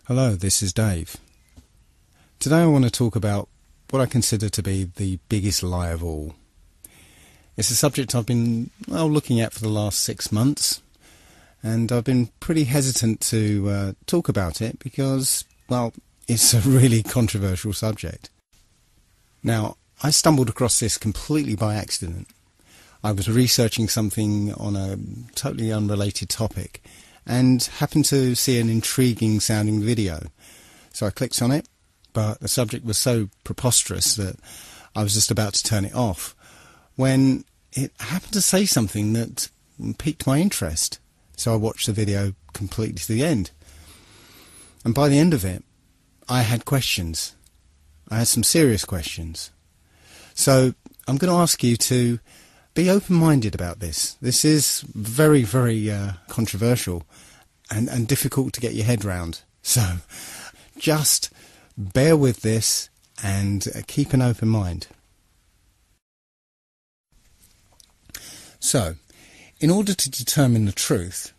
Hello, this is Dave. Today I want to talk about what I consider to be the biggest lie of all. It's a subject I've been looking at for the last 6 months, and I've been pretty hesitant to talk about it because, it's a really controversial subject. Now, I stumbled across this completely by accident. I was researching something on a totally unrelated topic and happened to see an intriguing sounding video. So I clicked on it, but the subject was so preposterous that I was just about to turn it off when it happened to say something that piqued my interest. So I watched the video completely to the end. And by the end of it, I had questions. I had some serious questions. So I'm going to ask you to be open-minded about this. This is very, very controversial and difficult to get your head round. So just bear with this and keep an open mind. So, in order to determine the truth,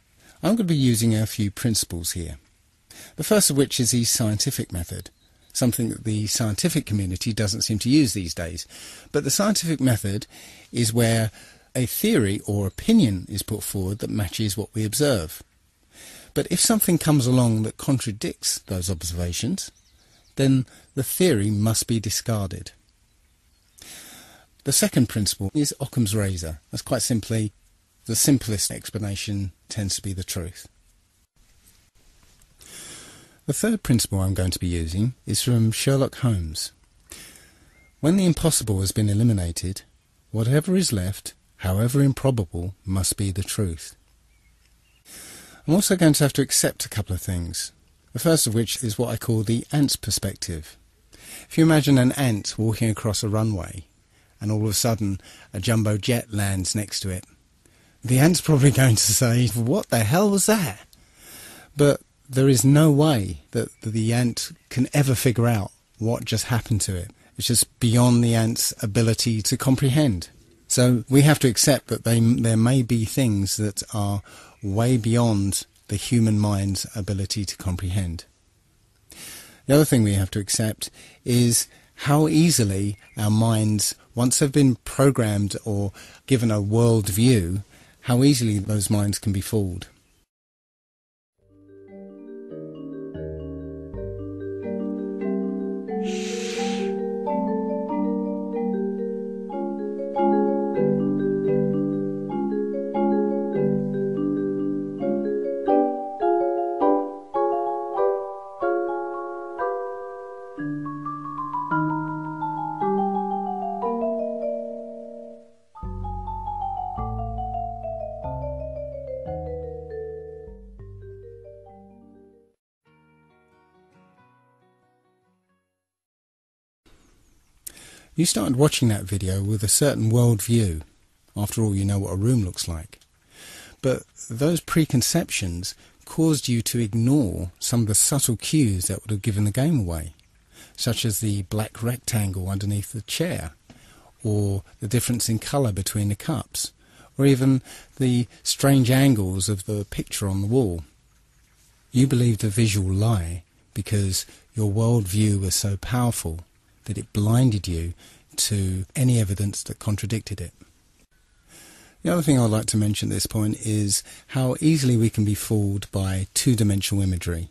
I'm going to be using a few principles here. The first of which is the scientific method, something that the scientific community doesn't seem to use these days. But the scientific method is where a theory or opinion is put forward that matches what we observe. But if something comes along that contradicts those observations, then the theory must be discarded. The second principle is Occam's razor. That's quite simply, the simplest explanation tends to be the truth. The third principle I'm going to be using is from Sherlock Holmes. When the impossible has been eliminated, whatever is left, however improbable, must be the truth. I'm also going to have to accept a couple of things. The first of which is what I call the ant's perspective. If you imagine an ant walking across a runway and all of a sudden a jumbo jet lands next to it, the ant's probably going to say, "What the hell was that?" But there is no way that the ant can ever figure out what just happened to it. It's just beyond the ant's ability to comprehend. So we have to accept that there may be things that are way beyond the human mind's ability to comprehend. The other thing we have to accept is how easily our minds, once they've been programmed or given a world view, how easily those minds can be fooled. You started watching that video with a certain world view. After all, you know what a room looks like. But those preconceptions caused you to ignore some of the subtle cues that would have given the game away, such as the black rectangle underneath the chair, or the difference in colour between the cups, or even the strange angles of the picture on the wall. You believed a visual lie because your world view was so powerful that it blinded you to any evidence that contradicted it. The other thing I'd like to mention at this point is how easily we can be fooled by two-dimensional imagery.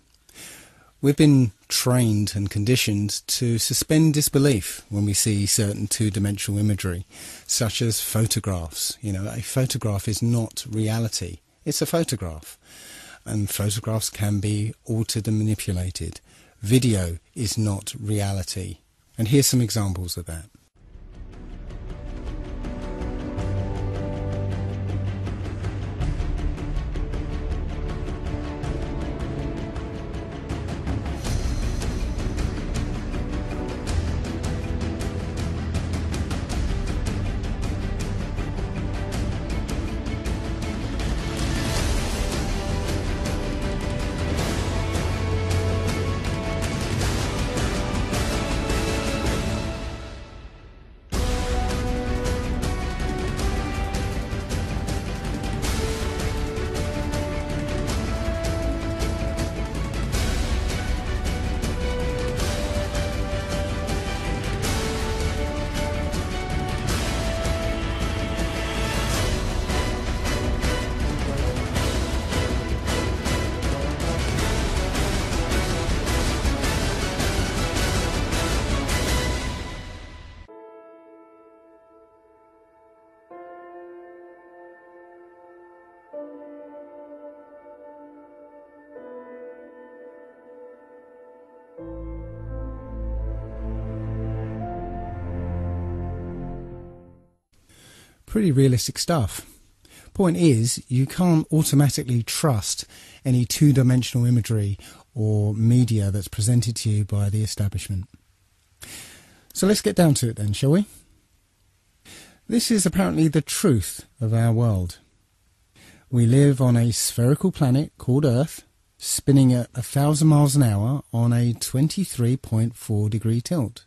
We've been trained and conditioned to suspend disbelief when we see certain two-dimensional imagery, such as photographs. A photograph is not reality. It's a photograph. And photographs can be altered and manipulated. Video is not reality. And here's some examples of that. pretty realistic stuff. Point is, you can't automatically trust any two-dimensional imagery or media that's presented to you by the establishment. So let's get down to it then, shall we? This is apparently the truth of our world. We live on a spherical planet called Earth, spinning at 1,000 miles an hour on a 23.4 degree tilt.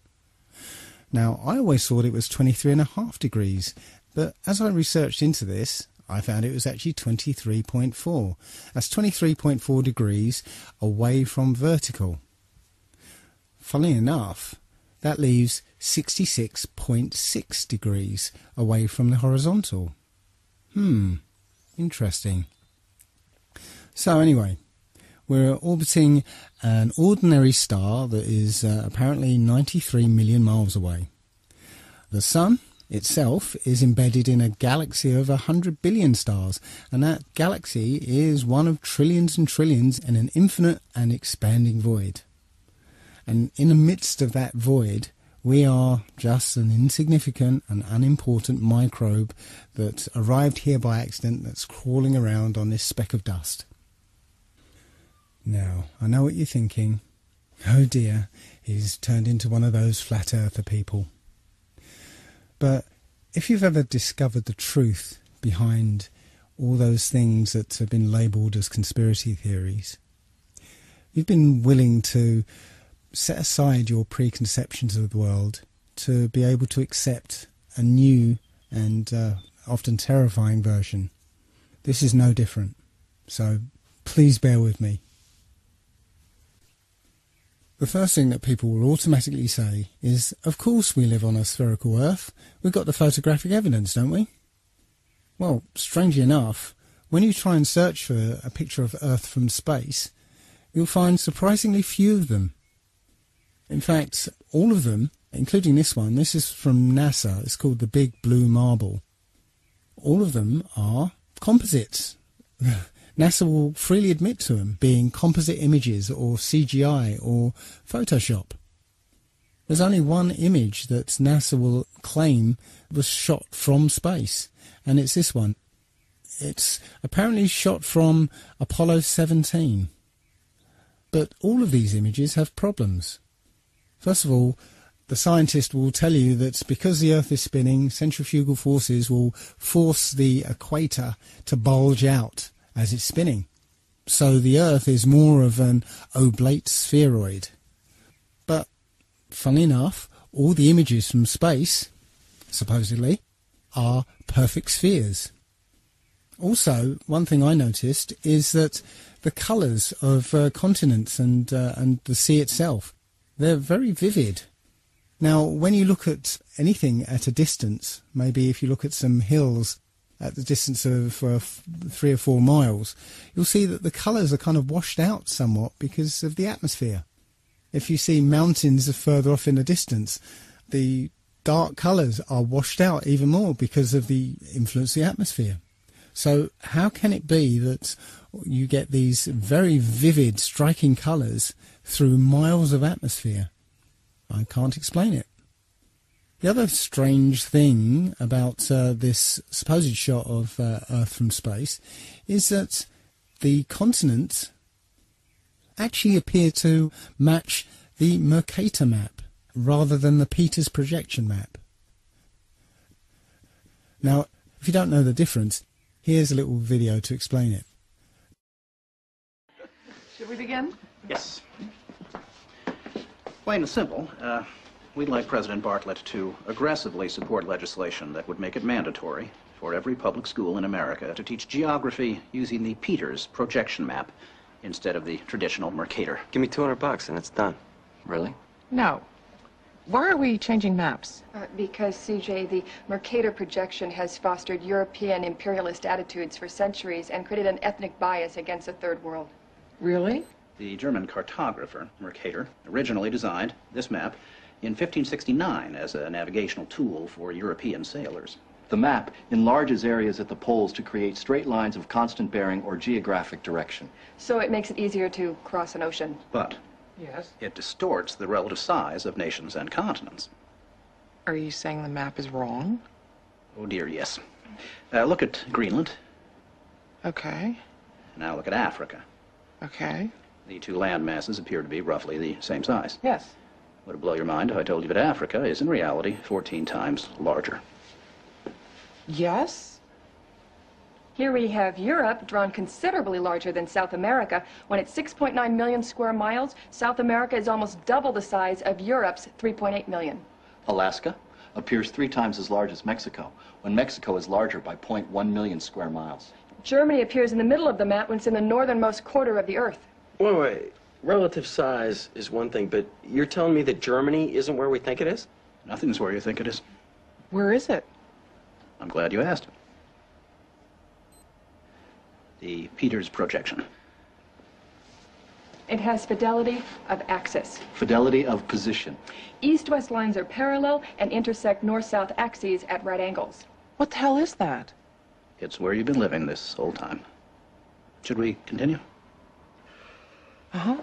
Now, I always thought it was 23.5 degrees, but as I researched into this, I found it was actually 23.4. That's 23.4 degrees away from vertical. Funnily enough, that leaves 66.6 degrees away from the horizontal. Interesting. So anyway, we're orbiting an ordinary star that is apparently 93 million miles away. The Sun itself is embedded in a galaxy of 100 billion stars, and that galaxy is one of trillions and trillions in an infinite and expanding void. And in the midst of that void, we are just an insignificant and unimportant microbe that arrived here by accident, that's crawling around on this speck of dust. Now, I know what you're thinking. Oh dear, he's turned into one of those flat earther people. But if you've ever discovered the truth behind all those things that have been labelled as conspiracy theories, you've been willing to set aside your preconceptions of the world to be able to accept a new and often terrifying version. This is no different, so please bear with me. The first thing that people will automatically say is, of course we live on a spherical Earth. We've got the photographic evidence, don't we? Well, strangely enough, when you try and search for a picture of Earth from space, you'll find surprisingly few of them. In fact, all of them, including this one, this is from NASA, it's called the Big Blue Marble. All of them are composites. NASA will freely admit to them being composite images or CGI or Photoshop. There's only one image that NASA will claim was shot from space, and it's this one. It's apparently shot from Apollo 17. But all of these images have problems. First of all, the scientist will tell you that because the Earth is spinning, centrifugal forces will force the equator to bulge out as it's spinning. So the Earth is more of an oblate spheroid. But, funnily enough, all the images from space, supposedly, are perfect spheres. Also, one thing I noticed is that the colours of continents and the sea itself, they're very vivid. Now, when you look at anything at a distance, maybe if you look at some hills at the distance of 3 or 4 miles, you'll see that the colours are kind of washed out somewhat because of the atmosphere. If you see mountains further off in the distance, the dark colours are washed out even more because of the influence of the atmosphere. So how can it be that you get these very vivid, striking colours through miles of atmosphere? I can't explain it. The other strange thing about this supposed shot of Earth from space is that the continents actually appear to match the Mercator map rather than the Peters projection map. Now, if you don't know the difference, here's a little video to explain it. Should we begin? Yes. Plain and simple, we'd like President Bartlett to aggressively support legislation that would make it mandatory for every public school in America to teach geography using the Peters projection map instead of the traditional Mercator. Give me $200 and it's done. Really? No. Why are we changing maps? Because, CJ, the Mercator projection has fostered European imperialist attitudes for centuries and created an ethnic bias against the Third World. Really? The German cartographer, Mercator, originally designed this map in 1569 as a navigational tool for European sailors. The map enlarges areas at the poles to create straight lines of constant bearing or geographic direction. So it makes it easier to cross an ocean. But Yes. it distorts the relative size of nations and continents. Are you saying the map is wrong? Oh dear, yes. Look at Greenland. Okay. Now look at Africa. Okay. The two land masses appear to be roughly the same size. Yes. Would it blow your mind if I told you that Africa is in reality 14 times larger? Yes? Here we have Europe, drawn considerably larger than South America. When it's 6.9 million square miles, South America is almost double the size of Europe's 3.8 million. Alaska appears 3 times as large as Mexico, when Mexico is larger by 0.1 million square miles. Germany appears in the middle of the map when it's in the northernmost quarter of the Earth. Wait. Relative size is one thing, but you're telling me that Germany isn't where we think it is? Nothing's where you think it is. Where is it? I'm glad you asked. The Peters projection. It has fidelity of axis. Fidelity of position. East-west lines are parallel and intersect north-south axes at right angles. What the hell is that? It's where you've been living this whole time. Should we continue? Uh-huh.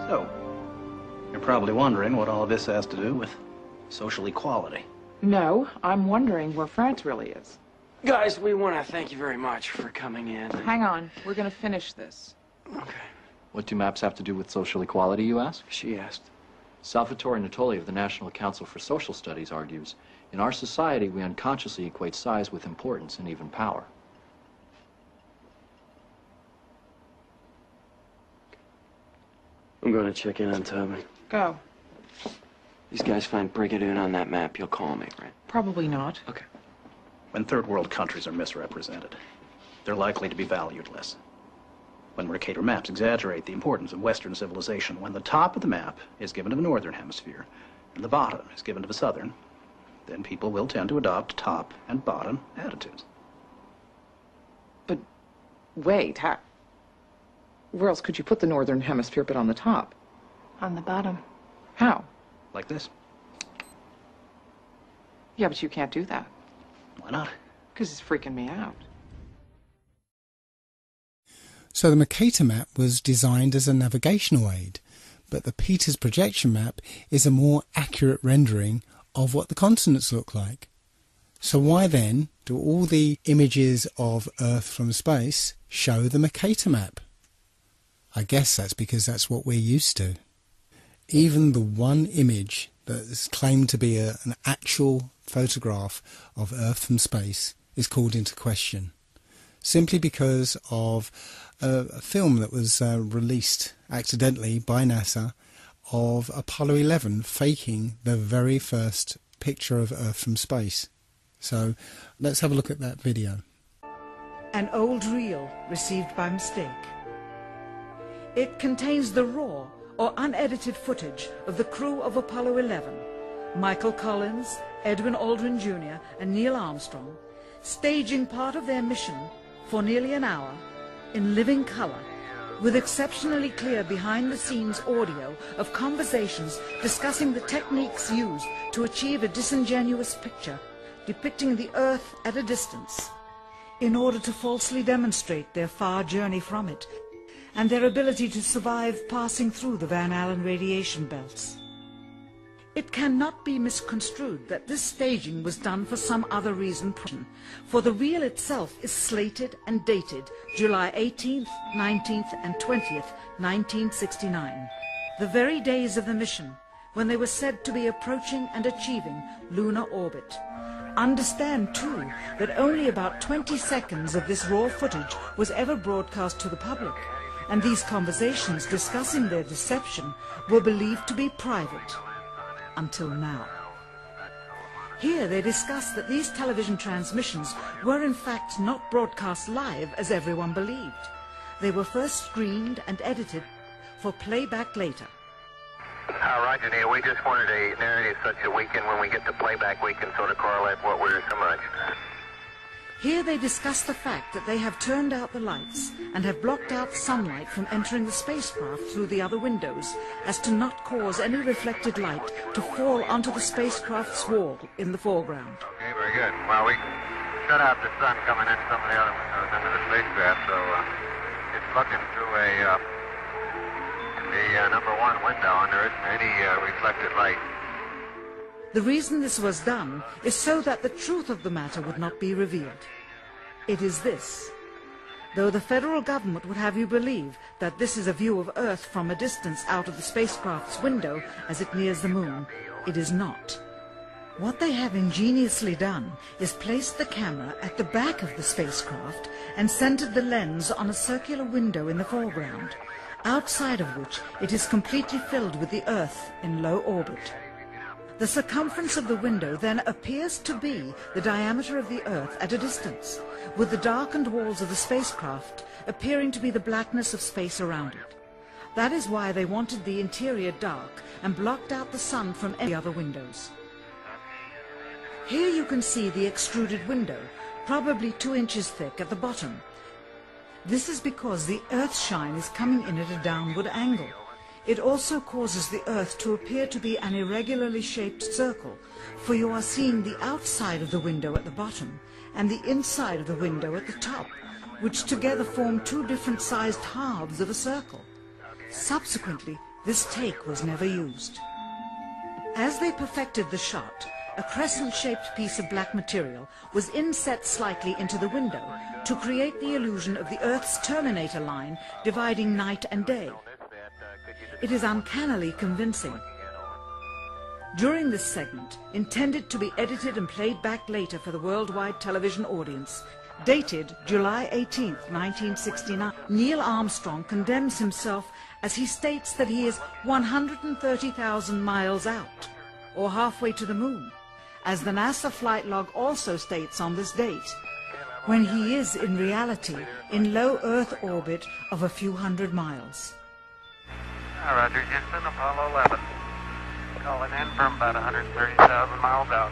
So, you're probably wondering what all of this has to do with social equality. No, I'm wondering where France really is. Guys, we want to thank you very much for coming in. Hang on, we're gonna finish this. Okay. What do maps have to do with social equality, you ask? She asked. Salvatore Natoli of the National Council for Social Studies argues, in our society, we unconsciously equate size with importance and even power. I'm going to check in on Toby. Go. These guys find Brigadoon on that map. You'll call me, right? Probably not. Okay. When third world countries are misrepresented, they're likely to be valued less. When Mercator maps exaggerate the importance of Western civilization, when the top of the map is given to the Northern Hemisphere and the bottom is given to the Southern, then people will tend to adopt top and bottom attitudes. But wait, where else could you put the Northern Hemisphere but on the top? On the bottom. How? Like this. Yeah, but you can't do that. Why not? Because it's freaking me out. So the Mercator map was designed as a navigational aid, but the Peters projection map is a more accurate rendering of what the continents look like. So why then do all the images of Earth from space show the Mercator map? I guess that's because that's what we're used to. Even the one image that is claimed to be an actual photograph of Earth from space is called into question, simply because of a film that was released accidentally by NASA of Apollo 11 faking the very first picture of Earth from space. So let's have a look at that video. An old reel received by mistake. It contains the raw or unedited footage of the crew of Apollo 11, Michael Collins, Edwin Aldrin Jr. and Neil Armstrong, staging part of their mission for nearly an hour in living color, with exceptionally clear behind-the-scenes audio of conversations discussing the techniques used to achieve a disingenuous picture depicting the Earth at a distance, in order to falsely demonstrate their far journey from it and their ability to survive passing through the Van Allen radiation belts. It cannot be misconstrued that this staging was done for some other reason, for the reel itself is slated and dated July 18th, 19th and 20th, 1969, the very days of the mission when they were said to be approaching and achieving lunar orbit. Understand, too, that only about 20 seconds of this raw footage was ever broadcast to the public, and these conversations discussing their deception were believed to be private. Until now. Here they discuss that these television transmissions were in fact not broadcast live as everyone believed. They were first screened and edited for playback later. Roger, Neil. We just wanted a narrative such that we can, when we get to playback, we can sort of correlate what we're so much. Here they discuss the fact that they have turned out the lights and have blocked out sunlight from entering the spacecraft through the other windows, as to not cause any reflected light to fall onto the spacecraft's wall in the foreground. Okay, very good. Well, we shut out the sun coming in some of the other windows into the spacecraft, so it's looking through a, the the number 1 window, and there isn't any reflected light. The reason this was done is so that the truth of the matter would not be revealed. It is this. Though the federal government would have you believe that this is a view of Earth from a distance out of the spacecraft's window as it nears the moon, it is not. What they have ingeniously done is placed the camera at the back of the spacecraft and centered the lens on a circular window in the foreground, outside of which it is completely filled with the Earth in low orbit. The circumference of the window then appears to be the diameter of the Earth at a distance, with the darkened walls of the spacecraft appearing to be the blackness of space around it. That is why they wanted the interior dark and blocked out the sun from any other windows. Here you can see the extruded window, probably 2 inches thick at the bottom. This is because the Earth's shine is coming in at a downward angle. It also causes the Earth to appear to be an irregularly shaped circle, for you are seeing the outside of the window at the bottom and the inside of the window at the top, which together form 2 different sized halves of a circle. Subsequently, this take was never used. As they perfected the shot, a crescent-shaped piece of black material was inset slightly into the window to create the illusion of the Earth's terminator line dividing night and day. It is uncannily convincing. During this segment, intended to be edited and played back later for the worldwide television audience, dated July 18, 1969, Neil Armstrong condemns himself as he states that he is 130,000 miles out, or halfway to the moon, as the NASA flight log also states on this date, when he is in reality in low Earth orbit of a few hundred miles. Roger, Houston, Apollo 11. Calling in from about 130,000 miles out.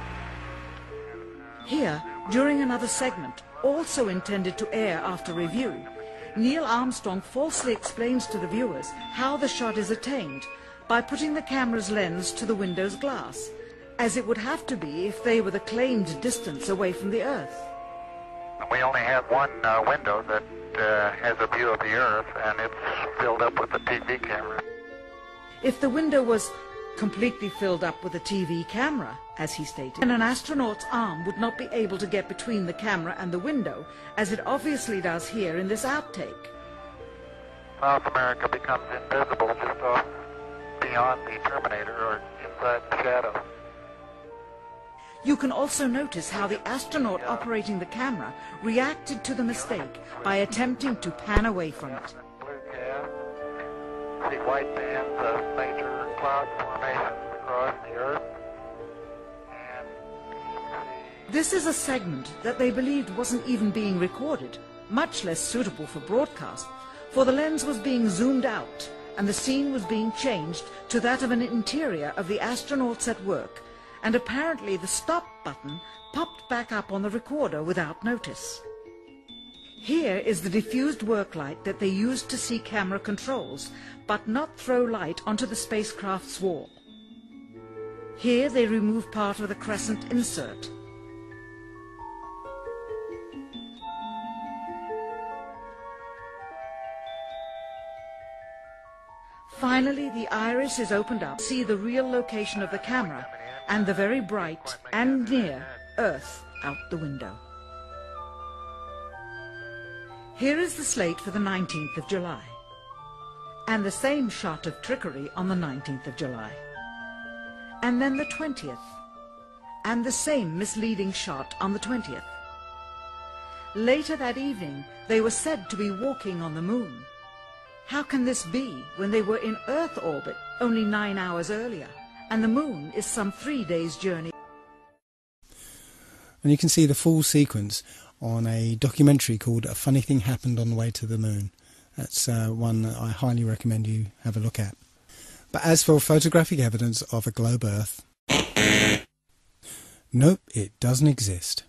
Here, during another segment, also intended to air after review, Neil Armstrong falsely explains to the viewers how the shot is attained by putting the camera's lens to the window's glass, as it would have to be if they were the claimed distance away from the Earth. We only have one window that has a view of the Earth, and it's filled up with a TV camera. If the window was completely filled up with a TV camera, as he stated, then an astronaut's arm would not be able to get between the camera and the window, as it obviously does here in this outtake. South America becomes invisible just off beyond the Terminator or inside the shadow. You can also notice how the astronaut operating the camera reacted to the mistake by attempting to pan away from it. Blue gas. See white bands of major cloud formations across the Earth. And This is a segment that they believed wasn't even being recorded, much less suitable for broadcast, for the lens was being zoomed out and the scene was being changed to that of an interior of the astronauts at work, and apparently the stop button popped back up on the recorder without notice. Here is the diffused work light that they used to see camera controls, but not throw light onto the spacecraft's wall. Here they remove part of the crescent insert. Finally, the iris is opened up to see the real location of the camera and the very bright and near Earth out the window. Here is the slate for the 19th of July, and the same shot of trickery on the 19th of July, and then the 20th, and the same misleading shot on the 20th. Later that evening, they were said to be walking on the moon. How can this be when they were in Earth orbit only 9 hours earlier, and the moon is some 3 days' journey? And you can see the full sequence on a documentary called A Funny Thing Happened on the Way to the Moon. That's one that I highly recommend you have a look at. But as for photographic evidence of a globe Earth, nope, it doesn't exist.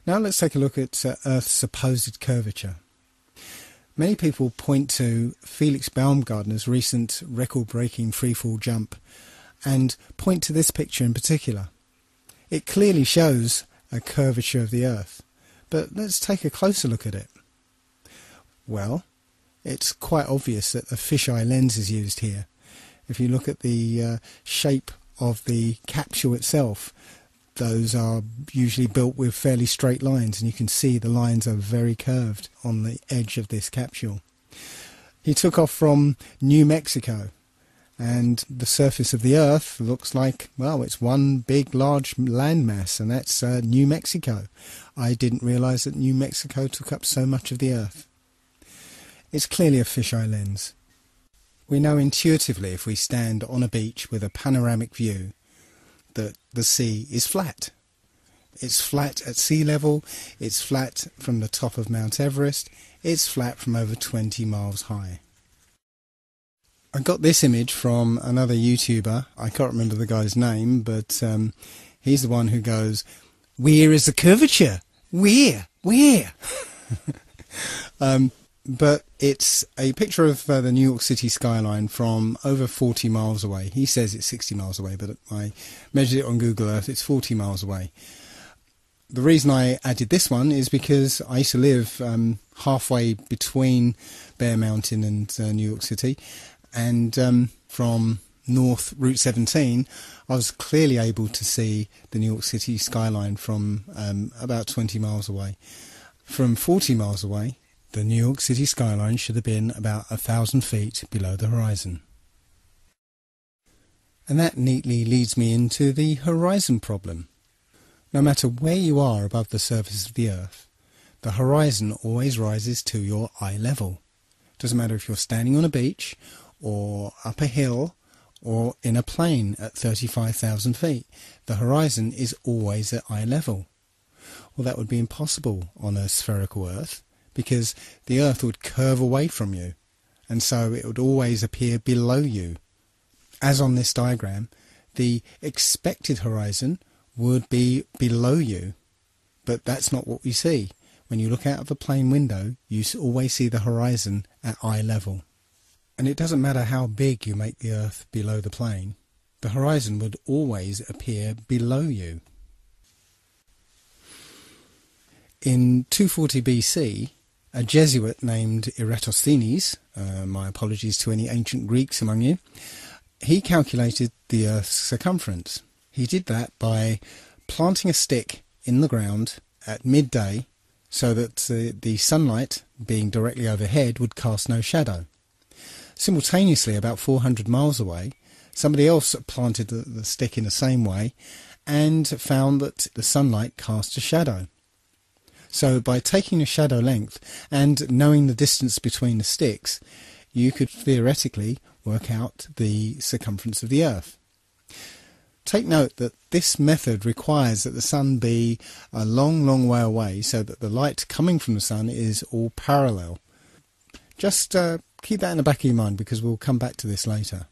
Now let's take a look at Earth's supposed curvature. Many people point to Felix Baumgartner's recent record-breaking freefall jump and point to this picture in particular. It clearly shows a curvature of the Earth, but let's take a closer look at it. Well, it's quite obvious that a fisheye lens is used here. If you look at the shape of the capsule itself, those are usually built with fairly straight lines, and you can see the lines are very curved on the edge of this capsule. He took off from New Mexico, and the surface of the Earth looks like, well, it's one big large landmass, and that's New Mexico. I didn't realise that New Mexico took up so much of the Earth. It's clearly a fisheye lens. We know intuitively, if we stand on a beach with a panoramic view, that the sea is flat. It's flat at sea level, it's flat from the top of Mount Everest, it's flat from over 20 miles high. I got this image from another YouTuber. I can't remember the guy's name, but he's the one who goes, "Where is the curvature? Where? But it's a picture of the New York City skyline from over 40 miles away. He says it's 60 miles away, but I measured it on Google Earth, it's 40 miles away. The reason I added this one is because I used to live halfway between Bear Mountain and New York City, and from North Route 17 I was clearly able to see the New York City skyline from about 20 miles away. From 40 miles away, the New York City skyline should have been about 1,000 feet below the horizon. And that neatly leads me into the horizon problem. No matter where you are above the surface of the Earth, the horizon always rises to your eye level. Doesn't matter if you're standing on a beach, or up a hill, or in a plane at 35,000 feet. The horizon is always at eye level. Well, that would be impossible on a spherical Earth, because the Earth would curve away from you, and so it would always appear below you. As on this diagram, the expected horizon would be below you, but that's not what we see. When you look out of a plane window, you always see the horizon at eye level. And it doesn't matter how big you make the Earth below the plane, the horizon would always appear below you. In 240 BC, a Jesuit named Eratosthenes, my apologies to any ancient Greeks among you, he calculated the Earth's circumference. He did that by planting a stick in the ground at midday so that the sunlight, being directly overhead, would cast no shadow. Simultaneously, about 400 miles away, somebody else planted the stick in the same way and found that the sunlight cast a shadow. So by taking a shadow length and knowing the distance between the sticks, you could theoretically work out the circumference of the Earth. Take note that this method requires that the sun be a long way away, so that the light coming from the sun is all parallel. Just keep that in the back of your mind, because we'll come back to this later.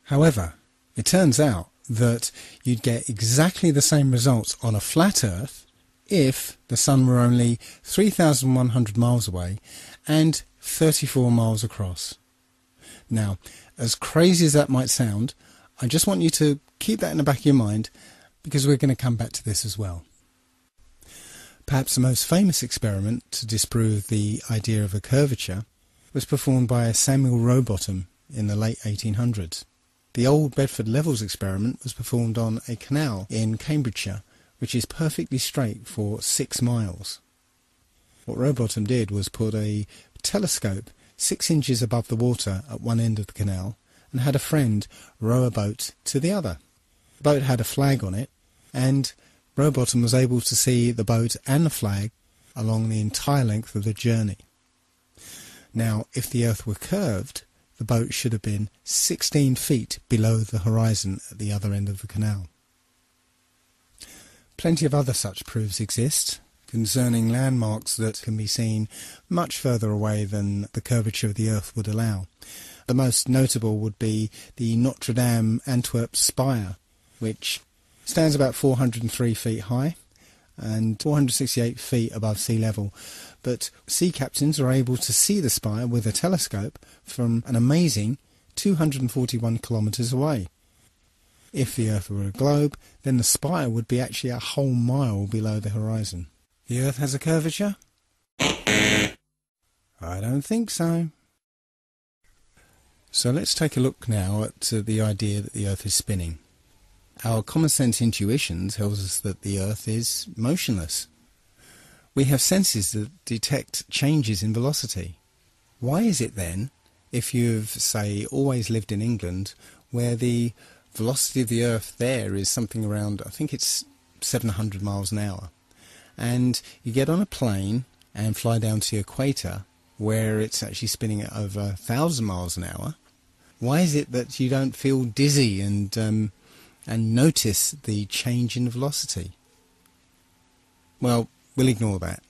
However, it turns out that you'd get exactly the same results on a flat Earth if the sun were only 3,100 miles away and 34 miles across. Now, as crazy as that might sound, I just want you to keep that in the back of your mind, because we're going to come back to this as well. Perhaps the most famous experiment to disprove the idea of a curvature was performed by Samuel Rowbotham in the late 1800s. The Old Bedford Levels experiment was performed on a canal in Cambridgeshire, which is perfectly straight for 6 miles. What Rowbotham did was put a telescope 6 inches above the water at one end of the canal and had a friend row a boat to the other. The boat had a flag on it, and Rowbotham was able to see the boat and the flag along the entire length of the journey. Now, if the Earth were curved, the boat should have been 16 feet below the horizon at the other end of the canal. Plenty of other such proofs exist concerning landmarks that can be seen much further away than the curvature of the Earth would allow. The most notable would be the Notre Dame Antwerp spire, which stands about 403 feet high and 468 feet above sea level. But sea captains are able to see the spire with a telescope from an amazing 241 kilometres away. If the Earth were a globe, then the spire would be actually a whole mile below the horizon. The Earth has a curvature? I don't think so. So let's take a look now at the idea that the Earth is spinning. Our common sense intuition tells us that the Earth is motionless. We have senses that detect changes in velocity. Why is it then, if you've, say, always lived in England, where the velocity of the Earth there is something around, I think it's 700 miles an hour, and you get on a plane and fly down to the equator, where it's actually spinning at over 1,000 miles an hour, why is it that you don't feel dizzy and notice the change in velocity? Well, we'll ignore that.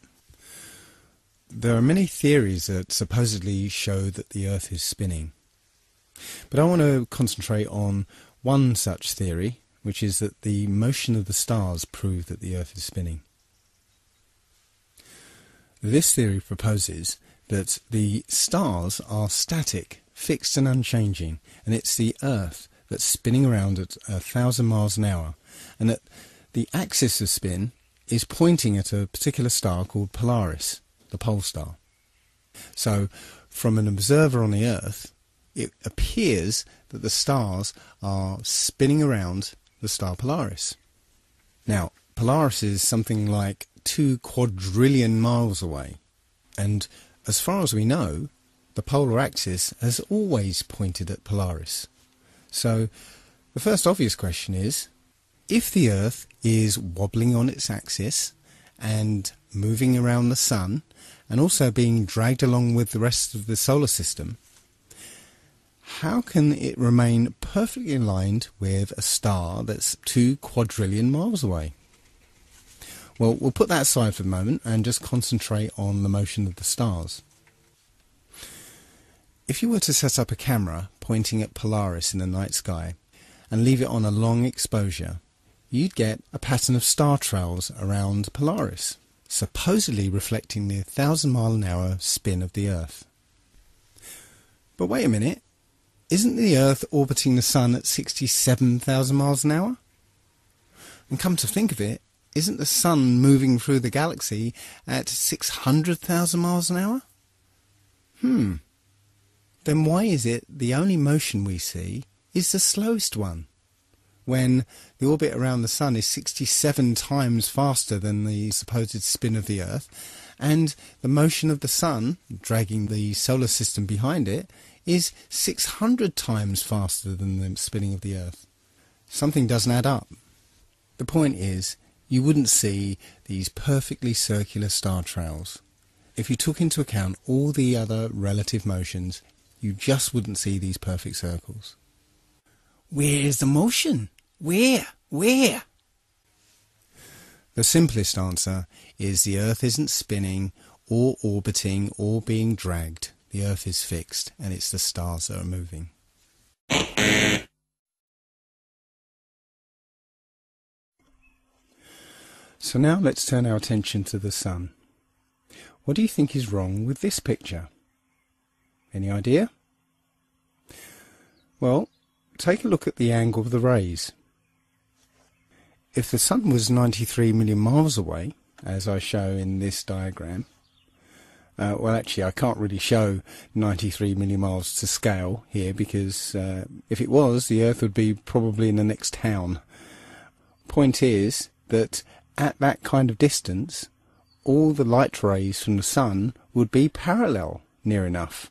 There are many theories that supposedly show that the Earth is spinning. But I want to concentrate on one such theory, which is that the motion of the stars prove that the Earth is spinning. This theory proposes that the stars are static, fixed and unchanging, and it's the Earth that's spinning around at 1,000 miles an hour, and that the axis of spin is pointing at a particular star called Polaris, the pole star. So, from an observer on the Earth, it appears that the stars are spinning around the star Polaris. Now, Polaris is something like 2 quadrillion miles away, and as far as we know, the polar axis has always pointed at Polaris. So, the first obvious question is, if the Earth is wobbling on its axis and moving around the Sun, and also being dragged along with the rest of the solar system, how can it remain perfectly aligned with a star that's 2 quadrillion miles away? Well, we'll put that aside for the moment and just concentrate on the motion of the stars. If you were to set up a camera pointing at Polaris in the night sky and leave it on a long exposure, you'd get a pattern of star trails around Polaris, supposedly reflecting the 1,000 mile an hour spin of the Earth. But wait a minute, isn't the Earth orbiting the Sun at 67,000 miles an hour? And come to think of it, isn't the Sun moving through the galaxy at 600,000 miles an hour? Then why is it the only motion we see is the slowest one, when the orbit around the Sun is 67 times faster than the supposed spin of the Earth, and the motion of the Sun, dragging the solar system behind it, is 600 times faster than the spinning of the Earth? Something doesn't add up. The point is, you wouldn't see these perfectly circular star trails. If you took into account all the other relative motions, you just wouldn't see these perfect circles. Where is the motion? Where? The simplest answer is the Earth isn't spinning or orbiting or being dragged. The Earth is fixed, and it's the stars that are moving. So now let's turn our attention to the Sun. What do you think is wrong with this picture? Any idea? Well, take a look at the angle of the rays. If the Sun was 93 million miles away, as I show in this diagram, well, actually I can't really show 93 million miles to scale here, because if it was, the Earth would be probably in the next town. Point is that at that kind of distance, all the light rays from the Sun would be parallel near enough.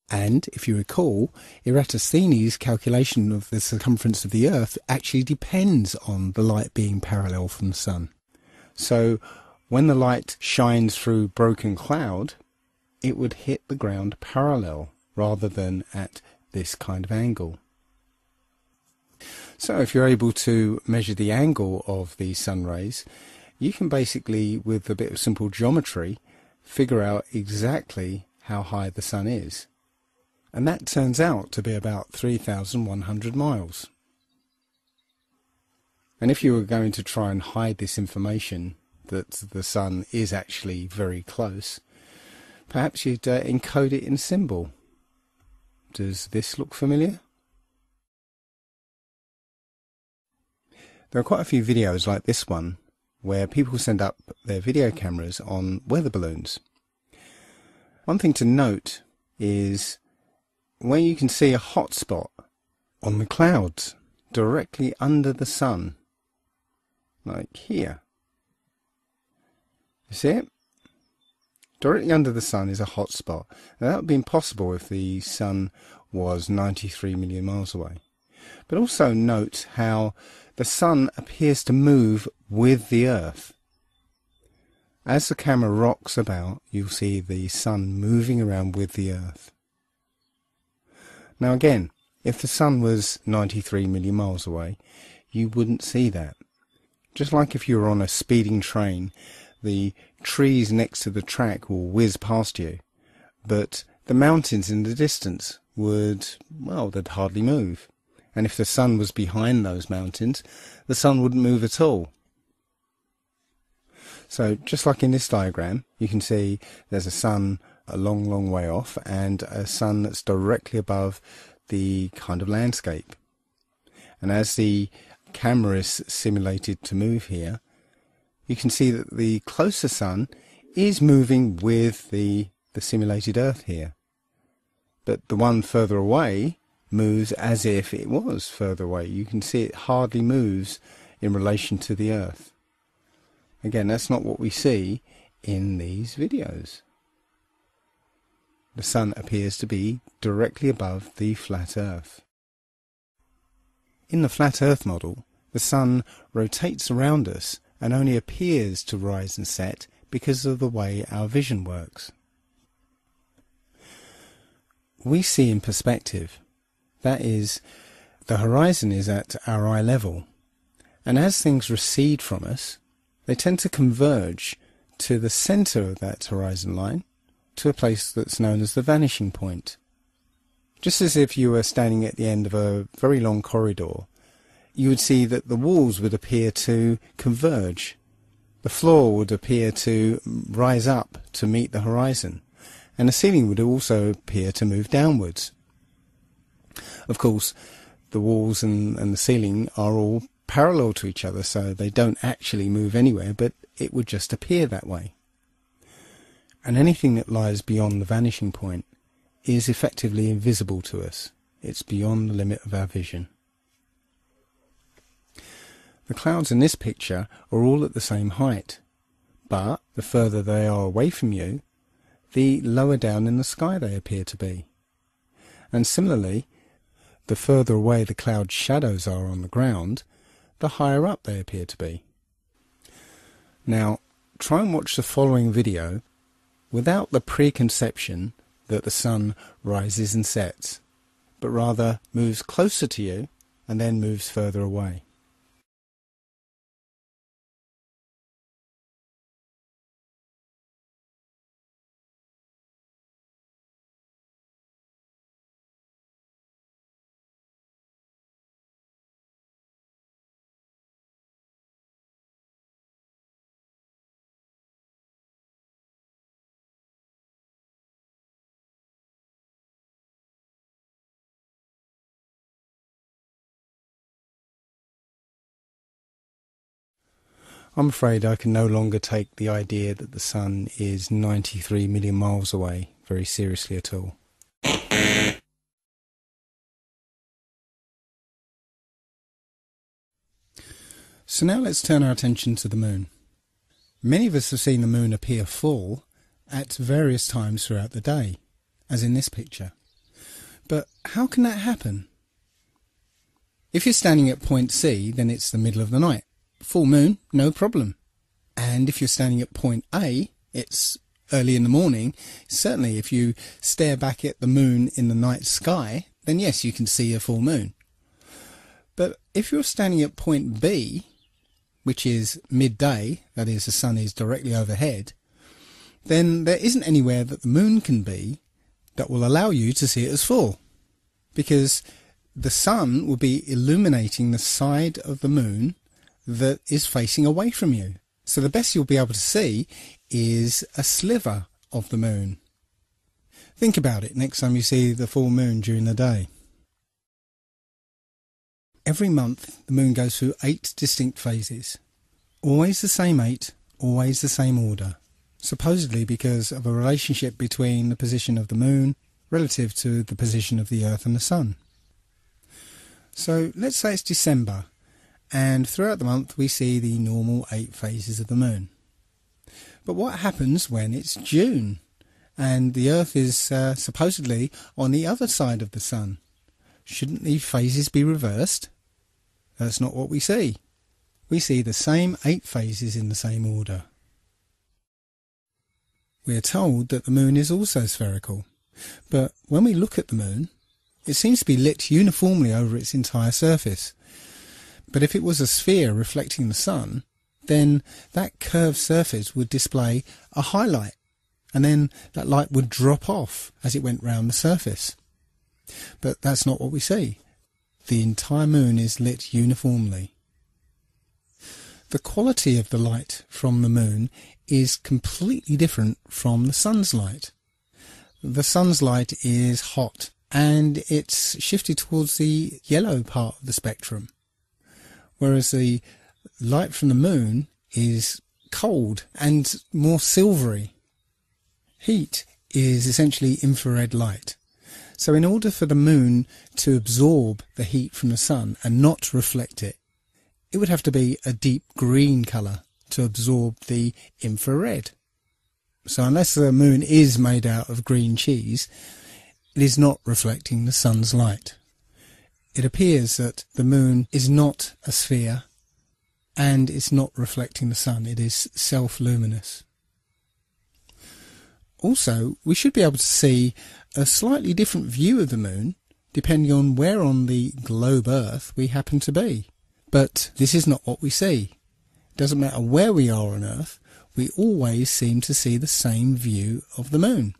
And, if you recall, Eratosthenes' calculation of the circumference of the Earth actually depends on the light being parallel from the Sun. So, when the light shines through broken cloud, it would hit the ground parallel, rather than at this kind of angle. So, if you're able to measure the angle of the sun rays, you can basically, with a bit of simple geometry, figure out exactly how high the Sun is. And that turns out to be about 3,100 miles. And if you were going to try and hide this information, that the Sun is actually very close, perhaps you'd encode it in symbol. Does this look familiar? There are quite a few videos like this one, where people send up their video cameras on weather balloons. One thing to note is where you can see a hot spot on the clouds directly under the sun, like here. You see it? Directly under the sun is a hot spot. Now, that would be impossible if the sun was 93 million miles away. But also note how the sun appears to move with the Earth. As the camera rocks about, you'll see the sun moving around with the Earth. Now again, if the sun was 93 million miles away, you wouldn't see that. Just like if you were on a speeding train, the trees next to the track will whiz past you, but the mountains in the distance would, well, they'd hardly move. And if the sun was behind those mountains, the sun wouldn't move at all. So just like in this diagram, you can see there's a sun a long, long way off and a sun that's directly above the kind of landscape. And as the camera is simulated to move here, you can see that the closer sun is moving with the simulated Earth here. But the one further away moves as if it was further away. You can see it hardly moves in relation to the Earth. Again, that's not what we see in these videos. The sun appears to be directly above the flat Earth. In the flat Earth model, the sun rotates around us and only appears to rise and set because of the way our vision works. We see in perspective. That is, the horizon is at our eye level, and as things recede from us, they tend to converge to the centre of that horizon line, to a place that's known as the vanishing point. Just as if you were standing at the end of a very long corridor, you would see that the walls would appear to converge. The floor would appear to rise up to meet the horizon, and the ceiling would also appear to move downwards. Of course, the walls and the ceiling are all parallel to each other, so they don't actually move anywhere, but it would just appear that way. And anything that lies beyond the vanishing point is effectively invisible to us. It's beyond the limit of our vision. The clouds in this picture are all at the same height, but the further they are away from you, the lower down in the sky they appear to be. And similarly, the further away the cloud shadows are on the ground, the higher up they appear to be. Now, try and watch the following video without the preconception that the sun rises and sets, but rather moves closer to you and then moves further away. I'm afraid I can no longer take the idea that the sun is 93 million miles away very seriously at all. So now let's turn our attention to the moon. Many of us have seen the moon appear full at various times throughout the day, as in this picture. But how can that happen? If you're standing at point C, then it's the middle of the night. Full moon, no problem. And if you're standing at point A, it's early in the morning. Certainly if you stare back at the moon in the night sky, then yes, you can see a full moon. But if you're standing at point B, which is midday, that is, the sun is directly overhead, then there isn't anywhere that the moon can be that will allow you to see it as full, because the sun will be illuminating the side of the moon that is facing away from you. So the best you'll be able to see is a sliver of the moon. Think about it next time you see the full moon during the day. Every month the moon goes through 8 distinct phases. Always the same 8, always the same order. supposedly because of a relationship between the position of the moon relative to the position of the Earth and the Sun. So let's say it's December, and throughout the month we see the normal 8 phases of the moon. But what happens when it's June and the Earth is supposedly on the other side of the Sun? Shouldn't the phases be reversed? That's not what we see. We see the same 8 phases in the same order. We are told that the moon is also spherical, but when we look at the moon, it seems to be lit uniformly over its entire surface. But if it was a sphere reflecting the sun, then that curved surface would display a highlight, and then that light would drop off as it went round the surface. But that's not what we see. The entire moon is lit uniformly. The quality of the light from the moon is completely different from the sun's light. The sun's light is hot and it's shifted towards the yellow part of the spectrum, whereas the light from the moon is cold and more silvery. Heat is essentially infrared light. So in order for the moon to absorb the heat from the sun and not reflect it, it would have to be a deep green colour to absorb the infrared. So unless the moon is made out of green cheese, it is not reflecting the sun's light. It appears that the moon is not a sphere and it's not reflecting the sun. It is self-luminous. Also, we should be able to see a slightly different view of the moon depending on where on the globe Earth we happen to be. But this is not what we see. It doesn't matter where we are on Earth, we always seem to see the same view of the moon.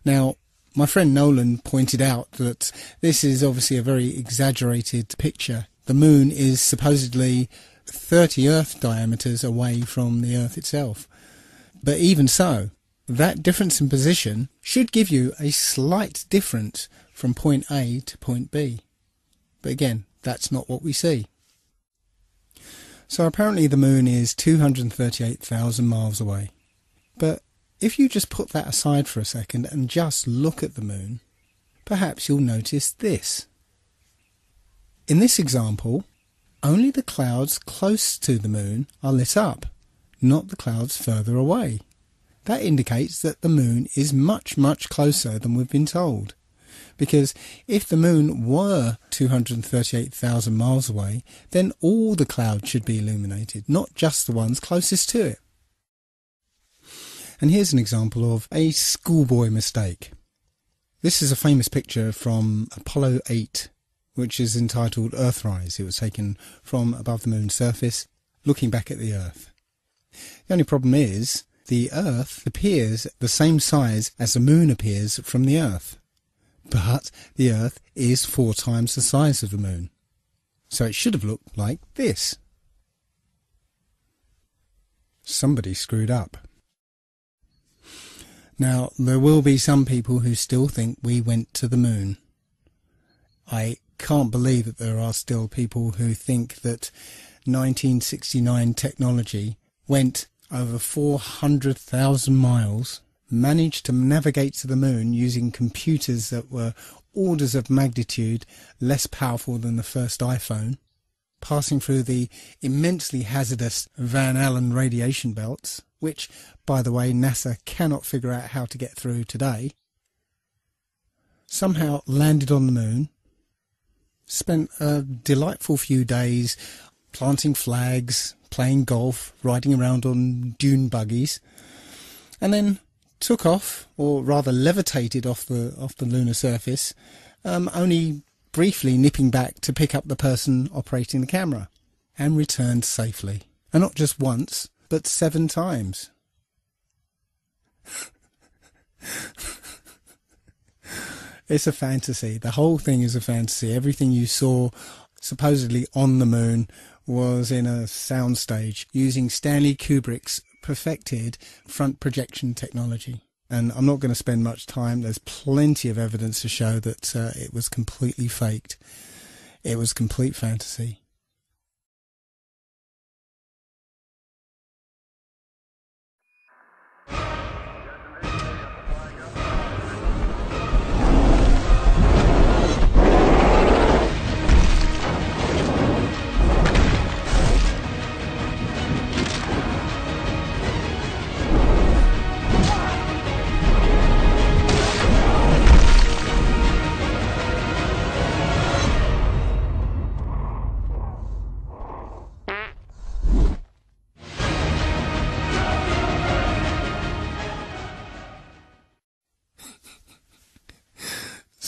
Now, my friend Nolan pointed out that this is obviously a very exaggerated picture. The moon is supposedly 30 Earth diameters away from the Earth itself. But even so, that difference in position should give you a slight difference from point A to point B. But again, that's not what we see. So apparently the moon is 238,000 miles away. But if you just put that aside for a second and just look at the moon, perhaps you'll notice this. In this example, only the clouds close to the moon are lit up, not the clouds further away. That indicates that the moon is much, much closer than we've been told. Because if the moon were 238,000 miles away, then all the clouds should be illuminated, not just the ones closest to it. And here's an example of a schoolboy mistake. This is a famous picture from Apollo 8, which is entitled Earthrise. It was taken from above the moon's surface, looking back at the Earth. The only problem is, the Earth appears the same size as the moon appears from the Earth. But the Earth is 4 times the size of the moon. So it should have looked like this. Somebody screwed up. Now, there will be some people who still think we went to the moon. I can't believe that there are still people who think that 1969 technology went over 400,000 miles, managed to navigate to the moon using computers that were orders of magnitude less powerful than the first iPhone, passing through the immensely hazardous Van Allen radiation belts, which, by the way, NASA cannot figure out how to get through today, somehow landed on the moon, spent a delightful few days planting flags, playing golf, riding around on dune buggies, and then took off, or rather levitated off the lunar surface, only briefly nipping back to pick up the person operating the camera, and returned safely. And not just once, but 7 times. It's a fantasy. The whole thing is a fantasy. Everything you saw supposedly on the moon was in a soundstage using Stanley Kubrick's perfected front projection technology. And I'm not going to spend much time. There's plenty of evidence to show that it was completely faked. It was complete fantasy.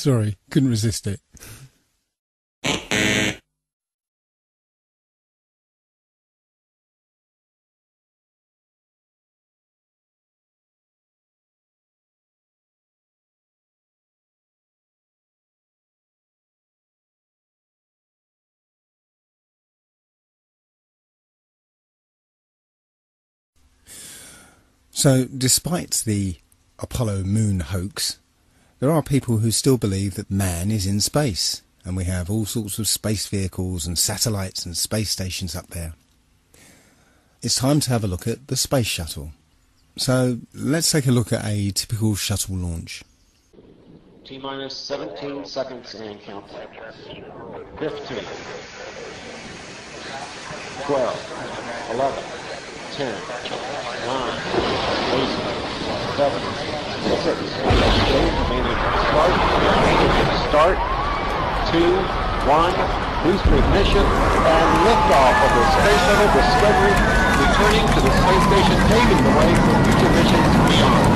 Sorry, couldn't resist it. So, despite the Apollo moon hoax, there are people who still believe that man is in space, and we have all sorts of space vehicles and satellites and space stations up there. It's time to have a look at the space shuttle. So, let's take a look at a typical shuttle launch. T-minus 17 seconds and count. 15, 12, 11, 10, 9, 8, 7, 6, start, 2, 1, booster ignition, and liftoff of the Space Shuttle Discovery, returning to the space station, paving the way for future missions beyond.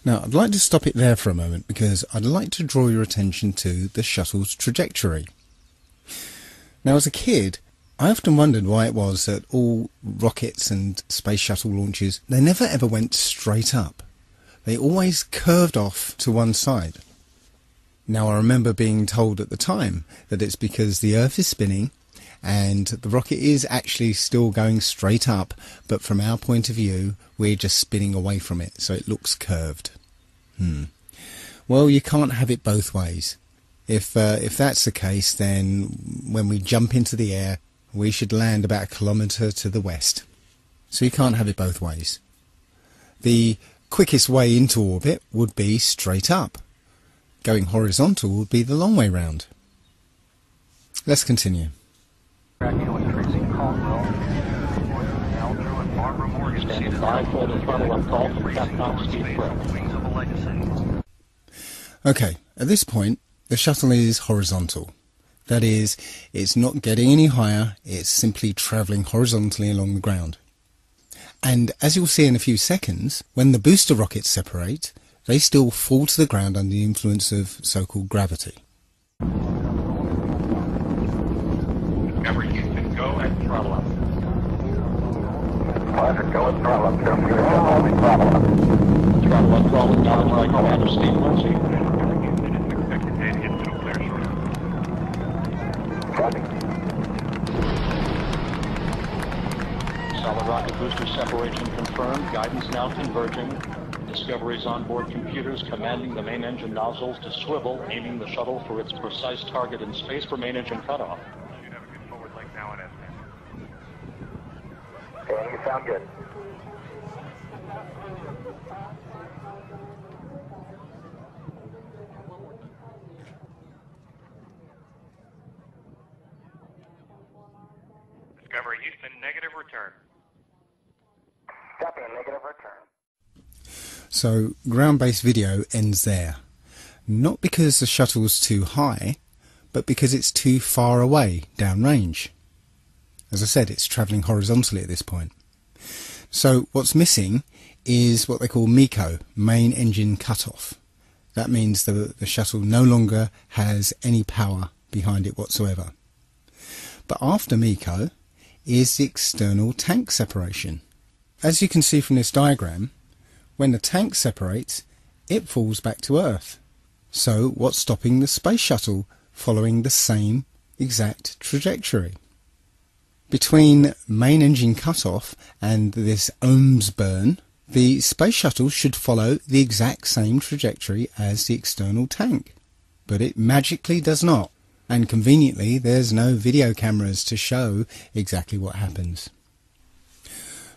Now, I'd like to stop it there for a moment because I'd like to draw your attention to the shuttle's trajectory. Now, as a kid, I often wondered why it was that all rockets and space shuttle launches, they never ever went straight up. They always curved off to one side. Now, I remember being told at the time that it's because the Earth is spinning and the rocket is actually still going straight up, but from our point of view, we're just spinning away from it, so it looks curved. Well, you can't have it both ways. If that's the case, then when we jump into the air, we should land about a kilometre to the west. So you can't have it both ways. The quickest way into orbit would be straight up. Going horizontal would be the long way round. Let's continue. Okay, at this point, the shuttle is horizontal. That is, it's not getting any higher, it's simply travelling horizontally along the ground. And as you'll see in a few seconds, when the booster rockets separate, they still fall to the ground under the influence of so-called gravity. Remember, you can go and throttle up. Roger, go and throttle up. Throttle up, throttle down, like Commander Steve Lindsay. Expected data into clear short. Solid rocket booster separation confirmed. Guidance now converging. Discovery's onboard computers commanding the main engine nozzles to swivel, aiming the shuttle for its precise target in space for main engine cutoff. Should have a good forward link now and okay, you sound good. Discovery Houston, negative return. Copy, negative return. So ground-based video ends there. Not because the shuttle's too high, but because it's too far away downrange. As I said, it's travelling horizontally at this point. So what's missing is what they call MECO, main engine cutoff. That means the shuttle no longer has any power behind it whatsoever. But after MECO is the external tank separation. As you can see from this diagram, when the tank separates, it falls back to Earth. So what's stopping the space shuttle following the same exact trajectory? Between main engine cutoff and this ohms burn, the space shuttle should follow the exact same trajectory as the external tank. But it magically does not, and conveniently there's no video cameras to show exactly what happens.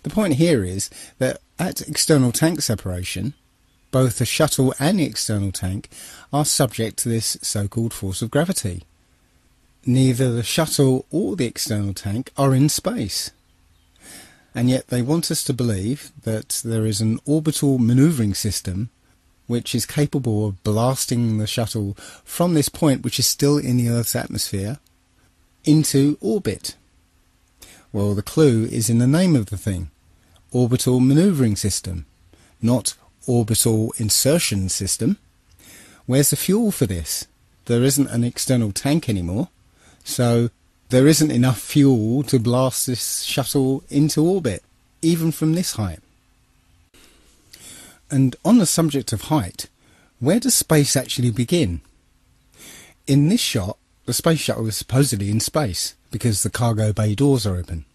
The point here is that at external tank separation, both the shuttle and the external tank are subject to this so-called force of gravity. Neither the shuttle or the external tank are in space. And yet they want us to believe that there is an orbital manoeuvring system which is capable of blasting the shuttle from this point, which is still in the Earth's atmosphere, into orbit. Well, the clue is in the name of the thing. Orbital manoeuvring system, not orbital insertion system. Where's the fuel for this? There isn't an external tank anymore, so there isn't enough fuel to blast this shuttle into orbit, even from this height. And on the subject of height, where does space actually begin? In this shot, the space shuttle is supposedly in space, because the cargo bay doors are open.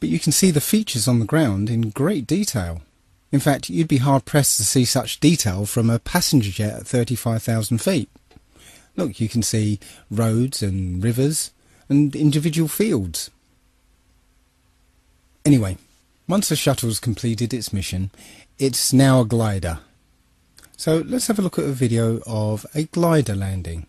But you can see the features on the ground in great detail. In fact, you'd be hard-pressed to see such detail from a passenger jet at 35,000 feet. Look, you can see roads and rivers and individual fields. Anyway, once the shuttle's completed its mission, it's now a glider. So let's have a look at a video of a glider landing.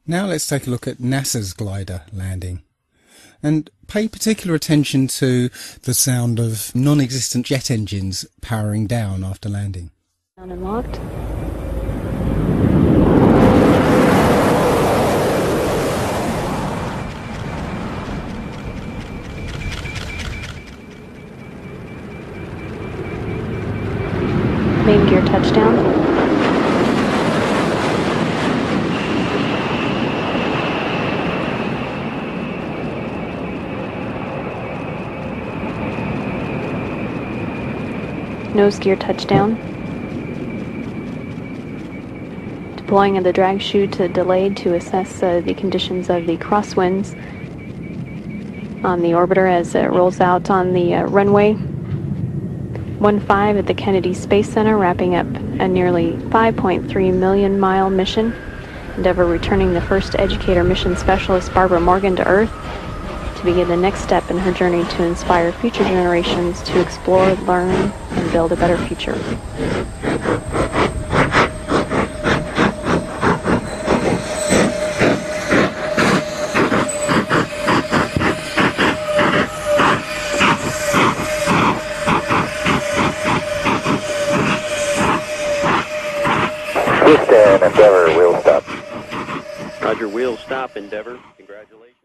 Now let's take a look at NASA's glider landing, and pay particular attention to the sound of non-existent jet engines powering down after landing. Down and locked. Main gear touchdown. Nose gear touchdown. Deploying of the drag chute delayed to assess the conditions of the crosswinds on the orbiter as it rolls out on the runway 15 at the Kennedy Space Center, wrapping up a nearly 5.3 million mile mission. Endeavour returning the first educator mission specialist Barbara Morgan to Earth to begin the next step in her journey to inspire future generations to explore, learn, and build a better future. Houston, Endeavour, wheel stop. Roger, wheel stop, Endeavour. Congratulations.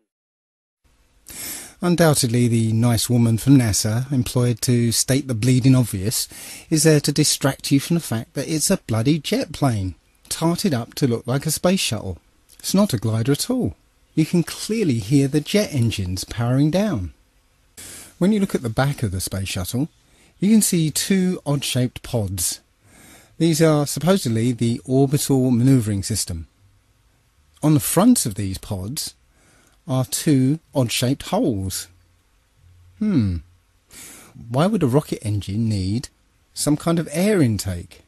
Undoubtedly, the nice woman from NASA, employed to state the bleeding obvious, is there to distract you from the fact that it's a bloody jet plane, tarted up to look like a space shuttle. It's not a glider at all. You can clearly hear the jet engines powering down. When you look at the back of the space shuttle, you can see two odd-shaped pods. These are supposedly the orbital manoeuvring system. On the front of these pods are two odd-shaped holes. Why would a rocket engine need some kind of air intake?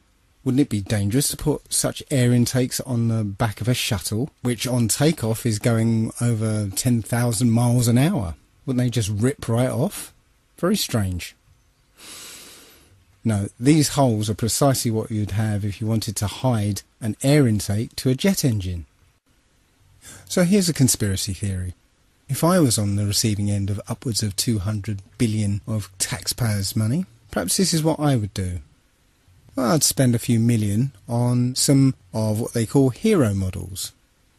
Wouldn't it be dangerous to put such air intakes on the back of a shuttle, which on takeoff is going over 10,000 miles an hour? Wouldn't they just rip right off? Very strange. No, these holes are precisely what you'd have if you wanted to hide an air intake to a jet engine. So here's a conspiracy theory. If I was on the receiving end of upwards of 200 billion of taxpayers' money, perhaps this is what I would do. Well, I'd spend a few million on some of what they call hero models.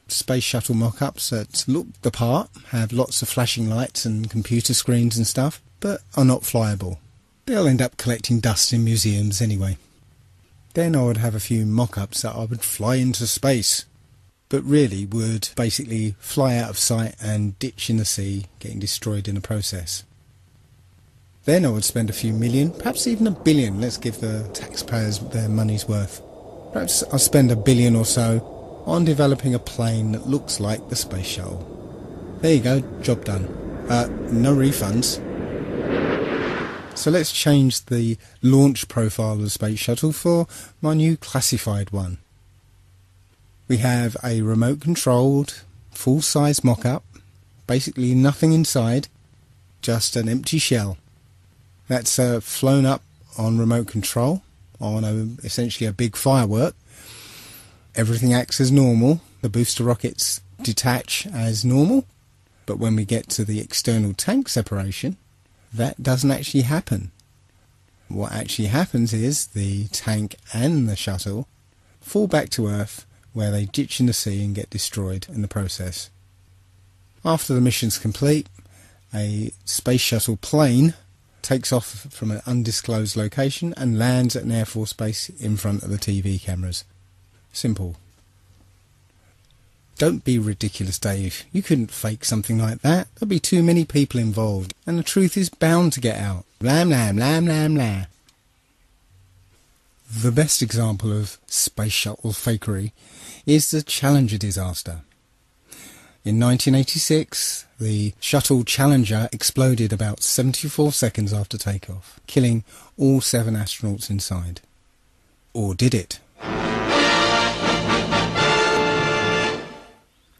Space shuttle mock-ups that look the part, have lots of flashing lights and computer screens and stuff, but are not flyable. They'll end up collecting dust in museums anyway. Then I would have a few mock-ups that I would fly into space, but really would basically fly out of sight and ditch in the sea, getting destroyed in the process. Then I would spend a few million, perhaps even a billion. Let's give the taxpayers their money's worth. Perhaps I'll spend $1 billion or so on developing a plane that looks like the space shuttle. There you go, job done. No refunds. So let's change the launch profile of the space shuttle for my new classified one. We have a remote controlled, full-size mock-up, basically nothing inside, just an empty shell. That's flown up on remote control, on essentially a big firework. Everything acts as normal, the booster rockets detach as normal, but when we get to the external tank separation, that doesn't actually happen. What actually happens is the tank and the shuttle fall back to Earth, where they ditch in the sea and get destroyed in the process. After the mission's complete, a space shuttle plane takes off from an undisclosed location and lands at an Air Force base in front of the TV cameras. Simple. Don't be ridiculous, Dave. You couldn't fake something like that. There'll be too many people involved, and the truth is bound to get out. Blam, blam, blam, blam, blam. The best example of space shuttle fakery is the Challenger disaster. In 1986, the shuttle Challenger exploded about 74 seconds after takeoff, killing all 7 astronauts inside. Or did it?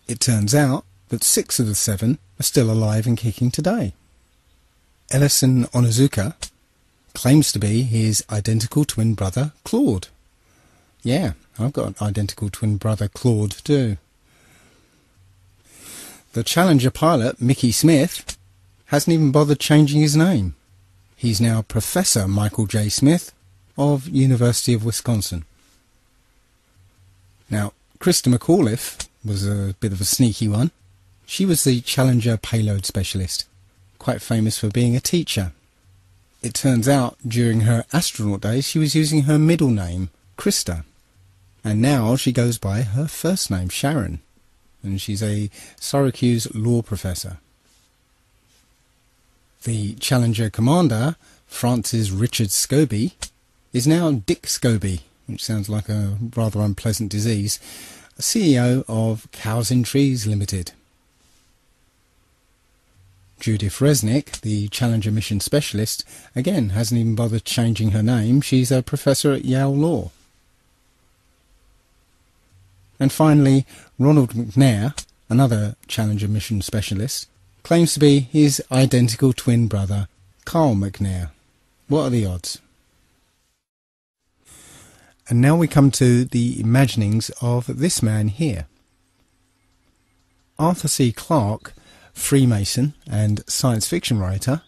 It turns out that 6 of the 7 are still alive and kicking today. Ellison Onizuka claims to be his identical twin brother, Claude. Yeah, I've got an identical twin brother, Claude, too. The Challenger pilot, Mickey Smith, hasn't even bothered changing his name. He's now Professor Michael J. Smith of University of Wisconsin. Now, Krista McAuliffe was a bit of a sneaky one. She was the Challenger payload specialist, quite famous for being a teacher. It turns out during her astronaut days she was using her middle name, Krista, and now she goes by her first name, Sharon, and she's a Syracuse law professor. The Challenger commander, Francis Richard Scobie, is now Dick Scobie, which sounds like a rather unpleasant disease, CEO of Cows in Trees Limited. Judith Resnick, the Challenger mission specialist, again hasn't even bothered changing her name. She's a professor at Yale Law. And finally, Ronald McNair, another Challenger mission specialist, claims to be his identical twin brother, Carl McNair. What are the odds? And now we come to the imaginings of this man here. Arthur C. Clarke, Freemason and science fiction writer,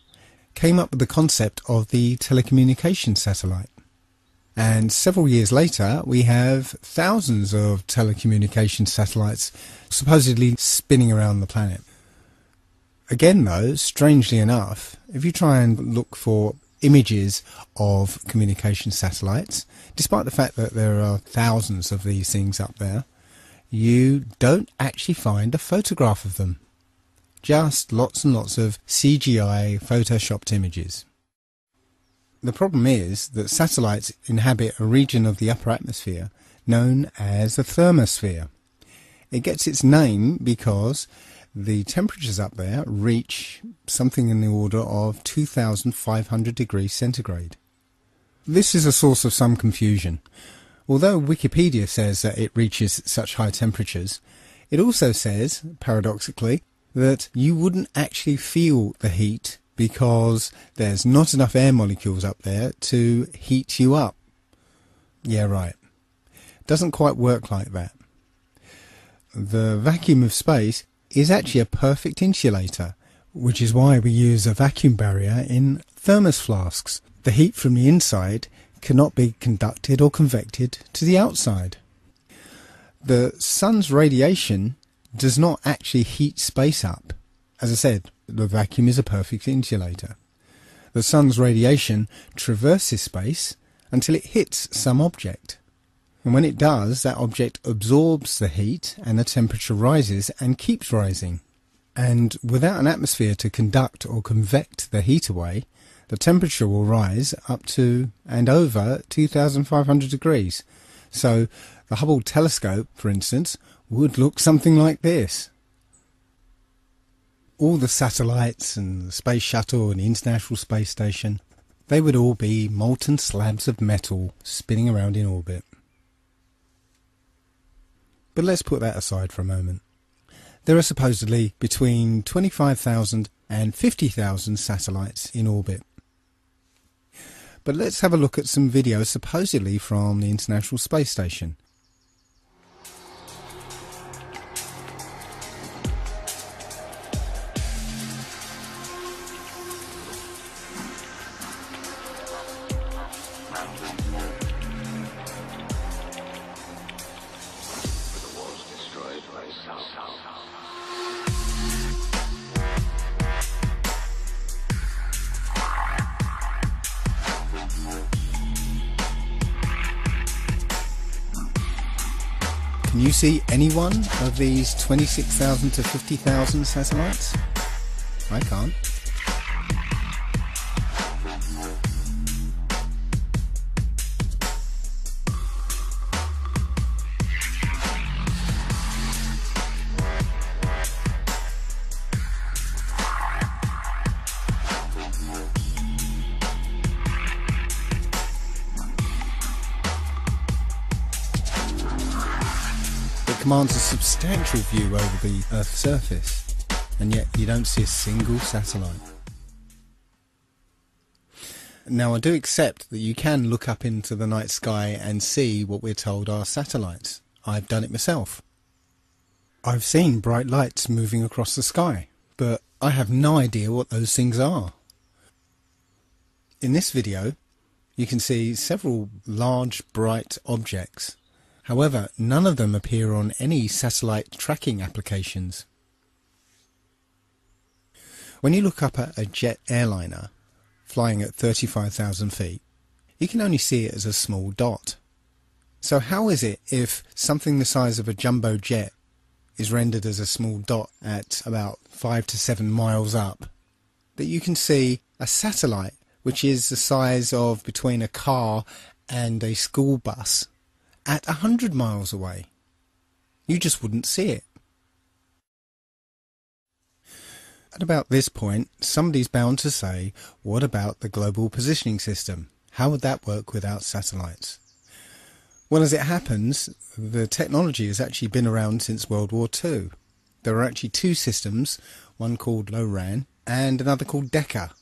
came up with the concept of the telecommunications satellite. And several years later, we have thousands of telecommunications satellites supposedly spinning around the planet. Again though, strangely enough, if you try and look for images of communication satellites, despite the fact that there are thousands of these things up there, you don't actually find a photograph of them. Just lots and lots of CGI photoshopped images. The problem is that satellites inhabit a region of the upper atmosphere known as the thermosphere. It gets its name because the temperatures up there reach something in the order of 2,500 degrees centigrade. This is a source of some confusion. Although Wikipedia says that it reaches such high temperatures, it also says, paradoxically, that you wouldn't actually feel the heat because there's not enough air molecules up there to heat you up. Yeah, right. Doesn't quite work like that. The vacuum of space is actually a perfect insulator, which is why we use a vacuum barrier in thermos flasks. The heat from the inside cannot be conducted or convected to the outside. The sun's radiation does not actually heat space up. As I said, the vacuum is a perfect insulator. The sun's radiation traverses space until it hits some object. And when it does, that object absorbs the heat and the temperature rises and keeps rising. And without an atmosphere to conduct or convect the heat away, the temperature will rise up to and over 2,500 degrees. So the Hubble telescope, for instance, would look something like this. All the satellites and the Space Shuttle and the International Space Station, they would all be molten slabs of metal spinning around in orbit. But let's put that aside for a moment. There are supposedly between 25,000 and 50,000 satellites in orbit. But let's have a look at some videos supposedly from the International Space Station. Can you see any one of these 26,000 to 50,000 satellites? I can't. Commands a substantial view over the Earth's surface, and yet you don't see a single satellite. Now, I do accept that you can look up into the night sky and see what we're told are satellites. I've done it myself. I've seen bright lights moving across the sky, but I have no idea what those things are. In this video, you can see several large bright objects. However, none of them appear on any satellite tracking applications. When you look up at a jet airliner flying at 35,000 feet, you can only see it as a small dot. So how is it if something the size of a jumbo jet is rendered as a small dot at about 5 to 7 miles up, that you can see a satellite which is the size of between a car and a school bus at 100 miles away? You just wouldn't see it. At about this point, somebody's bound to say, what about the global positioning system? How would that work without satellites? Well, as it happens, the technology has actually been around since World War II. There are actually two systems, one called LORAN and another called DECA.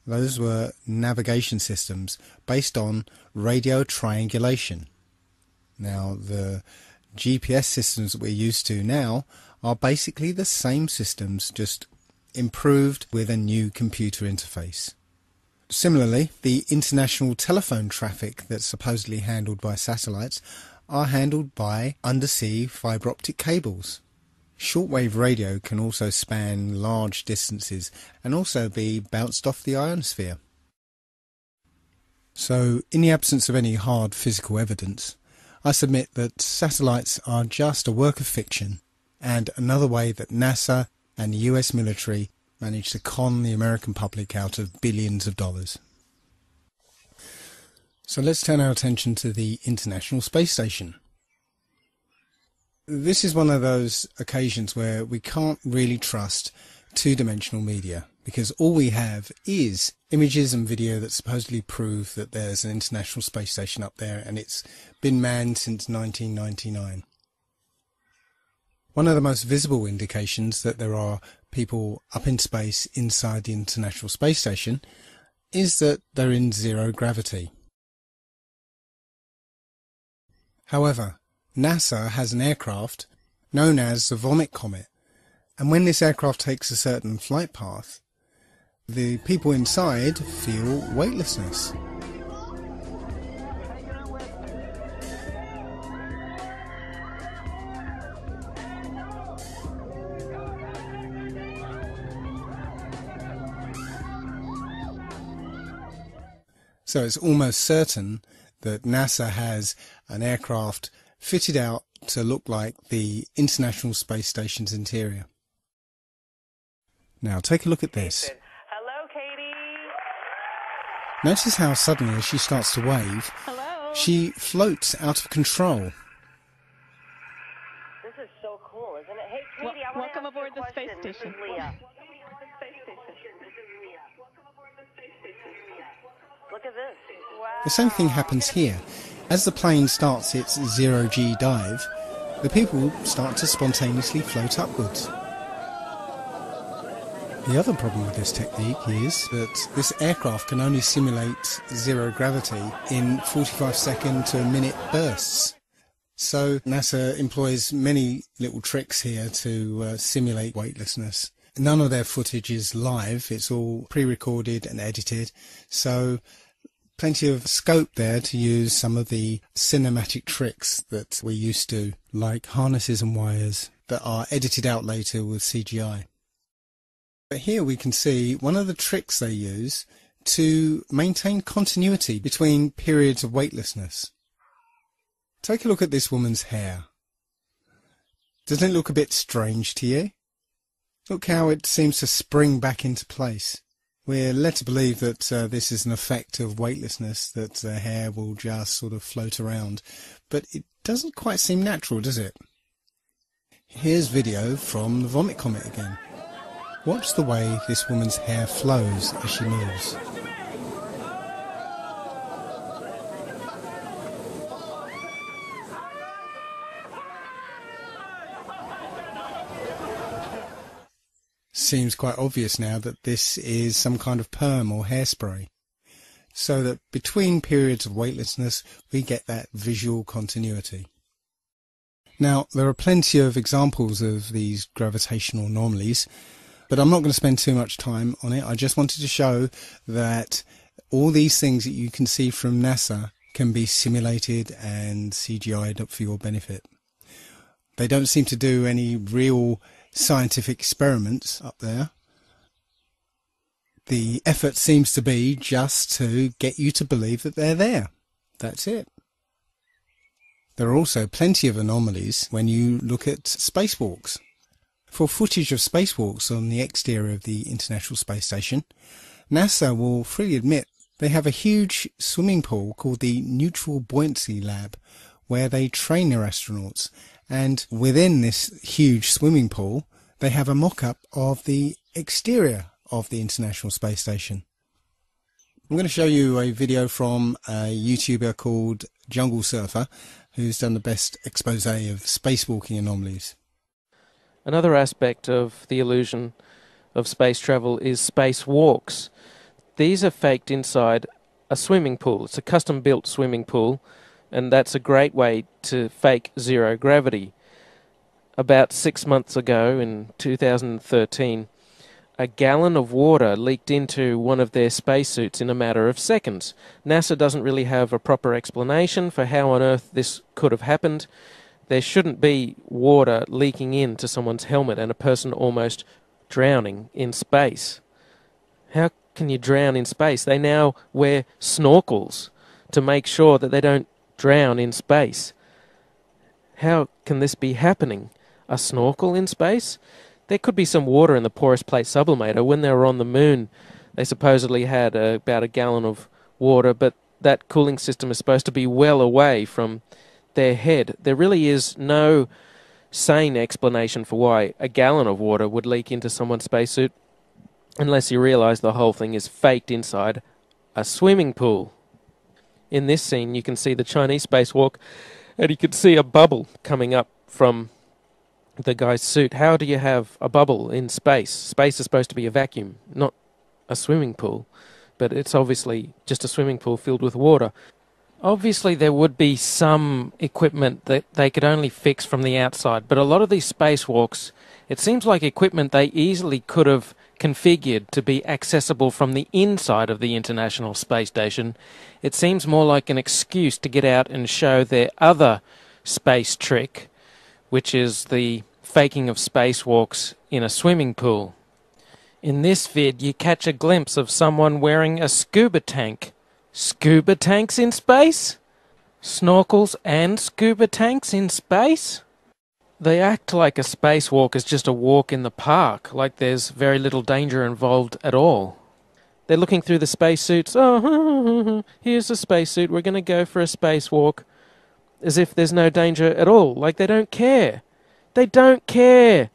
Those were navigation systems based on radio triangulation. Now, the GPS systems that we're used to now are basically the same systems, just improved with a new computer interface. Similarly, the international telephone traffic that's supposedly handled by satellites are handled by undersea fibre optic cables. Shortwave radio can also span large distances and also be bounced off the ionosphere. So, in the absence of any hard physical evidence, I submit that satellites are just a work of fiction and another way that NASA and the US military managed to con the American public out of billions of dollars. So let's turn our attention to the International Space Station. This is one of those occasions where we can't really trust two-dimensional media, because all we have is images and video that supposedly prove that there's an International Space Station up there and it's been manned since 1999. One of the most visible indications that there are people up in space inside the International Space Station is that they're in zero gravity. However, NASA has an aircraft known as the Vomit Comet, And when this aircraft takes a certain flight path, the people inside feel weightlessness. So it's almost certain that NASA has an aircraft fitted out to look like the International Space Station's interior. Now take a look at this. Hello, Katie. Notice how suddenly, as she starts to wave, she floats out of control. This is so cool, isn't it? Hey, Katie, I want to welcome ask aboard you a the space question. station. This is Leah. Look at this. Wow. The same thing happens here. As the plane starts its zero-G dive, the people start to spontaneously float upwards. The other problem with this technique is that this aircraft can only simulate zero gravity in 45-second to a minute bursts. So NASA employs many little tricks here to simulate weightlessness. None of their footage is live, it's all pre-recorded and edited, so plenty of scope there to use some of the cinematic tricks that we're used to, like harnesses and wires that are edited out later with CGI. But here we can see one of the tricks they use to maintain continuity between periods of weightlessness. Take a look at this woman's hair. Doesn't it look a bit strange to you? Look how it seems to spring back into place. We're led to believe that this is an effect of weightlessness, that the hair will just sort of float around, but it doesn't quite seem natural, does it? Here's video from the Vomit Comet again. Watch the way this woman's hair flows as she moves. Seems quite obvious now that this is some kind of perm or hairspray, so that between periods of weightlessness we get that visual continuity. Now, there are plenty of examples of these gravitational anomalies, but I'm not going to spend too much time on it. I just wanted to show that all these things that you can see from NASA can be simulated and CGI'd for your benefit. They don't seem to do any real scientific experiments up there. The effort seems to be just to get you to believe that they're there. That's it. There are also plenty of anomalies when you look at spacewalks. For footage of spacewalks on the exterior of the International Space Station, NASA will freely admit they have a huge swimming pool called the Neutral Buoyancy Lab, where they train their astronauts, and within this huge swimming pool they have a mock-up of the exterior of the International Space Station. I'm going to show you a video from a YouTuber called Jungle Surfer, who's done the best expose of spacewalking anomalies. Another aspect of the illusion of space travel is spacewalks. These are faked inside a swimming pool. It's a custom-built swimming pool, and that's a great way to fake zero gravity. About 6 months ago, in 2013, a gallon of water leaked into one of their spacesuits in a matter of seconds. NASA doesn't really have a proper explanation for how on earth this could have happened. There shouldn't be water leaking into someone's helmet and a person almost drowning in space. How can you drown in space? They now wear snorkels to make sure that they don't drown in space. How can this be happening? A snorkel in space? There could be some water in the porous plate sublimator. When they were on the moon, they supposedly had about a gallon of water, but that cooling system is supposed to be well away from their head. There really is no sane explanation for why a gallon of water would leak into someone's spacesuit, unless you realize the whole thing is faked inside a swimming pool. In this scene, you can see the Chinese spacewalk, and you can see a bubble coming up from the guy's suit. How do you have a bubble in space? Space is supposed to be a vacuum, not a swimming pool. But it's obviously just a swimming pool filled with water. Obviously there would be some equipment that they could only fix from the outside, but a lot of these spacewalks It seems like equipment they easily could have configured to be accessible from the inside of the International Space Station. It seems more like an excuse to get out and show their other space trick, which is the faking of spacewalks in a swimming pool. In this vid, you catch a glimpse of someone wearing a scuba tank. Scuba tanks in space? Snorkels and scuba tanks in space? They act like a spacewalk is just a walk in the park, like there's very little danger involved at all. They're looking through the spacesuits. Oh, here's a spacesuit. We're going to go for a spacewalk. As if there's no danger at all. Like they don't care. They don't care.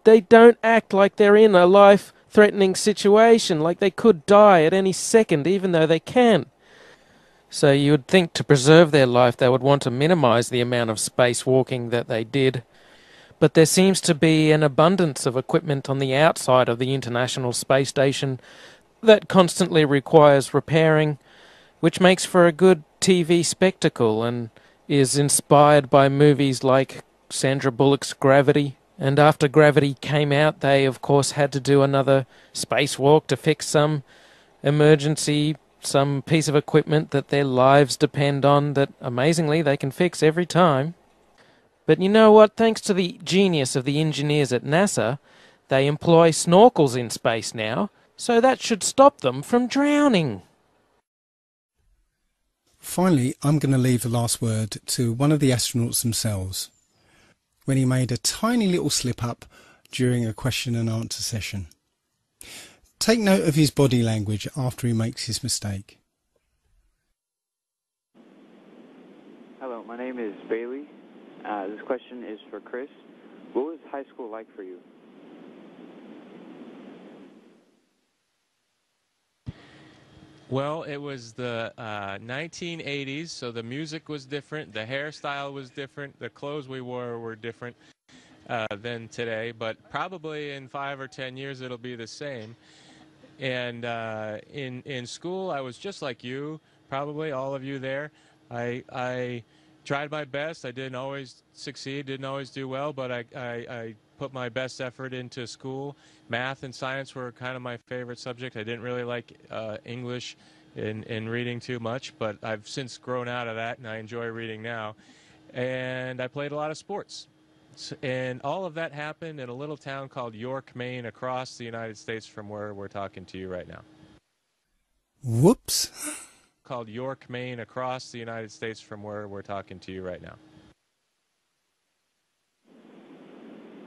They don't act like they're in a life-threatening situation, like they could die at any second, even though they can. So you would think to preserve their life they would want to minimize the amount of spacewalking that they did. But there seems to be an abundance of equipment on the outside of the International Space Station that constantly requires repairing, which makes for a good TV spectacle and is inspired by movies like Sandra Bullock's Gravity. And after Gravity came out, they of course had to do another spacewalk to fix some emergency, some piece of equipment that their lives depend on that amazingly they can fix every time. But you know what? Thanks to the genius of the engineers at NASA, they employ snorkels in space now, so that should stop them from drowning. Finally, I'm going to leave the last word to one of the astronauts themselves, when he made a tiny little slip-up during a question and answer session. Take note of his body language after he makes his mistake. Hello, my name is Bailey. This question is for Chris. What was high school like for you? Well, it was the 1980s, so the music was different, the hairstyle was different, the clothes we wore were different than today, but probably in 5 or 10 years it'll be the same. And in school, I was just like you, probably all of you there. I tried my best. I didn't always succeed, didn't always do well, but I put my best effort into school. Math and science were kind of my favorite subject. I didn't really like English and reading too much, but I've since grown out of that, and I enjoy reading now. And I played a lot of sports. And all of that happened in a little town called York, Maine, across the United States from where we're talking to you right now. Whoops. Called York, Maine, across the United States from where we're talking to you right now.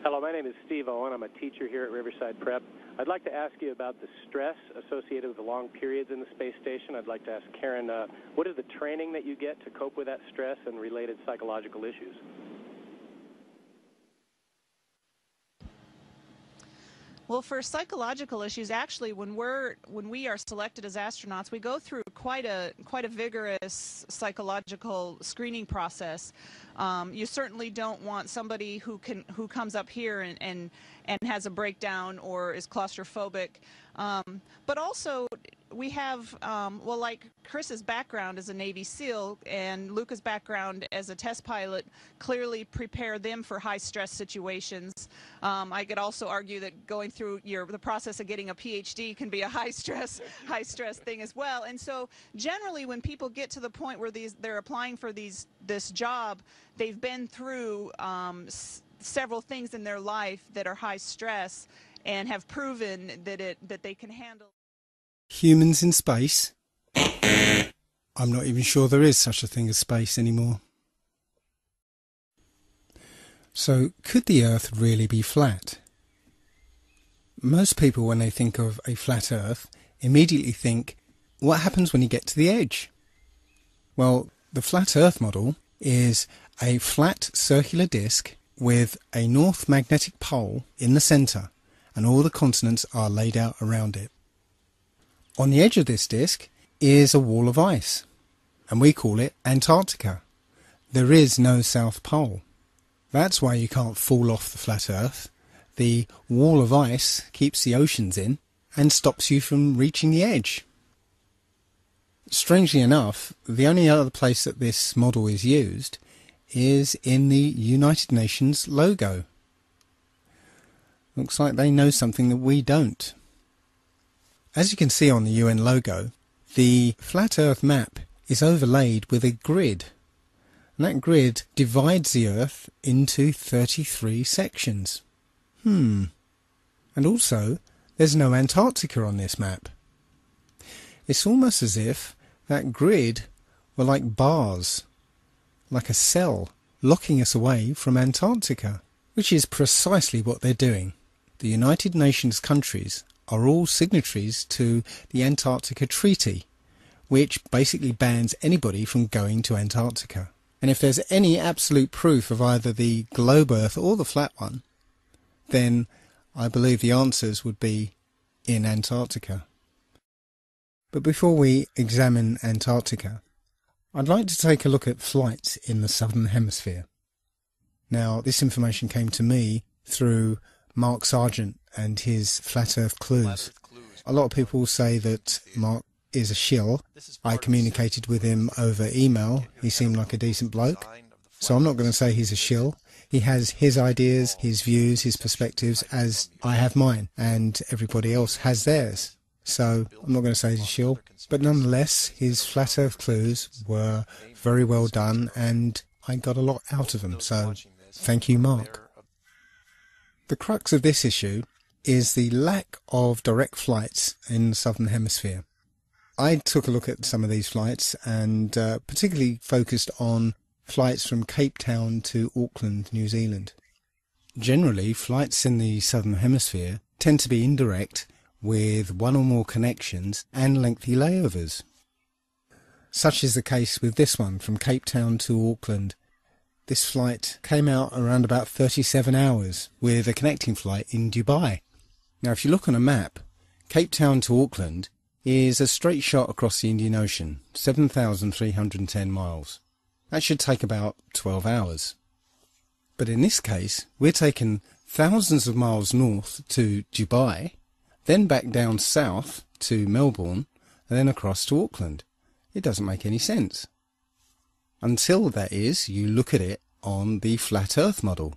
Hello, my name is Steve Owen. I'm a teacher here at Riverside Prep. I'd like to ask you about the stress associated with the long periods in the space station. I'd like to ask Karen, what is the training that you get to cope with that stress and related psychological issues? Well, for psychological issues, actually, when we are selected as astronauts, we go through quite a vigorous psychological screening process. You certainly don't want somebody who comes up here and has a breakdown or is claustrophobic. But also, we have, well, like Chris's background as a Navy SEAL and Luca's background as a test pilot clearly prepare them for high-stress situations. I could also argue that going through the process of getting a PhD can be a high-stress thing as well. And so, generally, when people get to the point where they're applying for this job, they've been through several things in their life that are high stress and have proven that they can handle. Humans in space? I'm not even sure there is such a thing as space anymore. So, could the Earth really be flat? Most people, when they think of a flat Earth, immediately think, what happens when you get to the edge? Well, the flat Earth model is a flat circular disk with a north magnetic pole in the centre, and all the continents are laid out around it. On the edge of this disk is a wall of ice, and we call it Antarctica. There is no South Pole. That's why you can't fall off the flat Earth. The wall of ice keeps the oceans in and stops you from reaching the edge. Strangely enough, the only other place that this model is used is in the United Nations logo. Looks like they know something that we don't. As you can see on the UN logo, the Flat Earth map is overlaid with a grid. And that grid divides the Earth into 33 sections. And also, there's no Antarctica on this map. It's almost as if that grid were like bars, like a cell, locking us away from Antarctica, which is precisely what they're doing. The United Nations countries are all signatories to the Antarctica Treaty, which basically bans anybody from going to Antarctica. And if there's any absolute proof of either the globe Earth or the flat one, then I believe the answers would be in Antarctica. But before we examine Antarctica, I'd like to take a look at flights in the Southern Hemisphere. Now, this information came to me through Mark Sargent and his Flat Earth Clues. A lot of people say that Mark is a shill. I communicated with him over email. He seemed like a decent bloke. So I'm not going to say he's a shill. He has his ideas, his views, his perspectives, as I have mine, and everybody else has theirs. So I'm not going to say he's a shill. But nonetheless, his Flat Earth Clues were very well done, and I got a lot out of them. So thank you, Mark. The crux of this issue is the lack of direct flights in the Southern Hemisphere. I took a look at some of these flights and particularly focused on flights from Cape Town to Auckland, New Zealand. Generally, flights in the Southern Hemisphere tend to be indirect with one or more connections and lengthy layovers. Such is the case with this one from Cape Town to Auckland. This flight came out around about 37 hours with a connecting flight in Dubai. Now if you look on a map, Cape Town to Auckland is a straight shot across the Indian Ocean, 7,310 miles. That should take about 12 hours. But in this case, we're taking thousands of miles north to Dubai, then back down south to Melbourne, and then across to Auckland. It doesn't make any sense. Until, that is, you look at it on the Flat Earth model.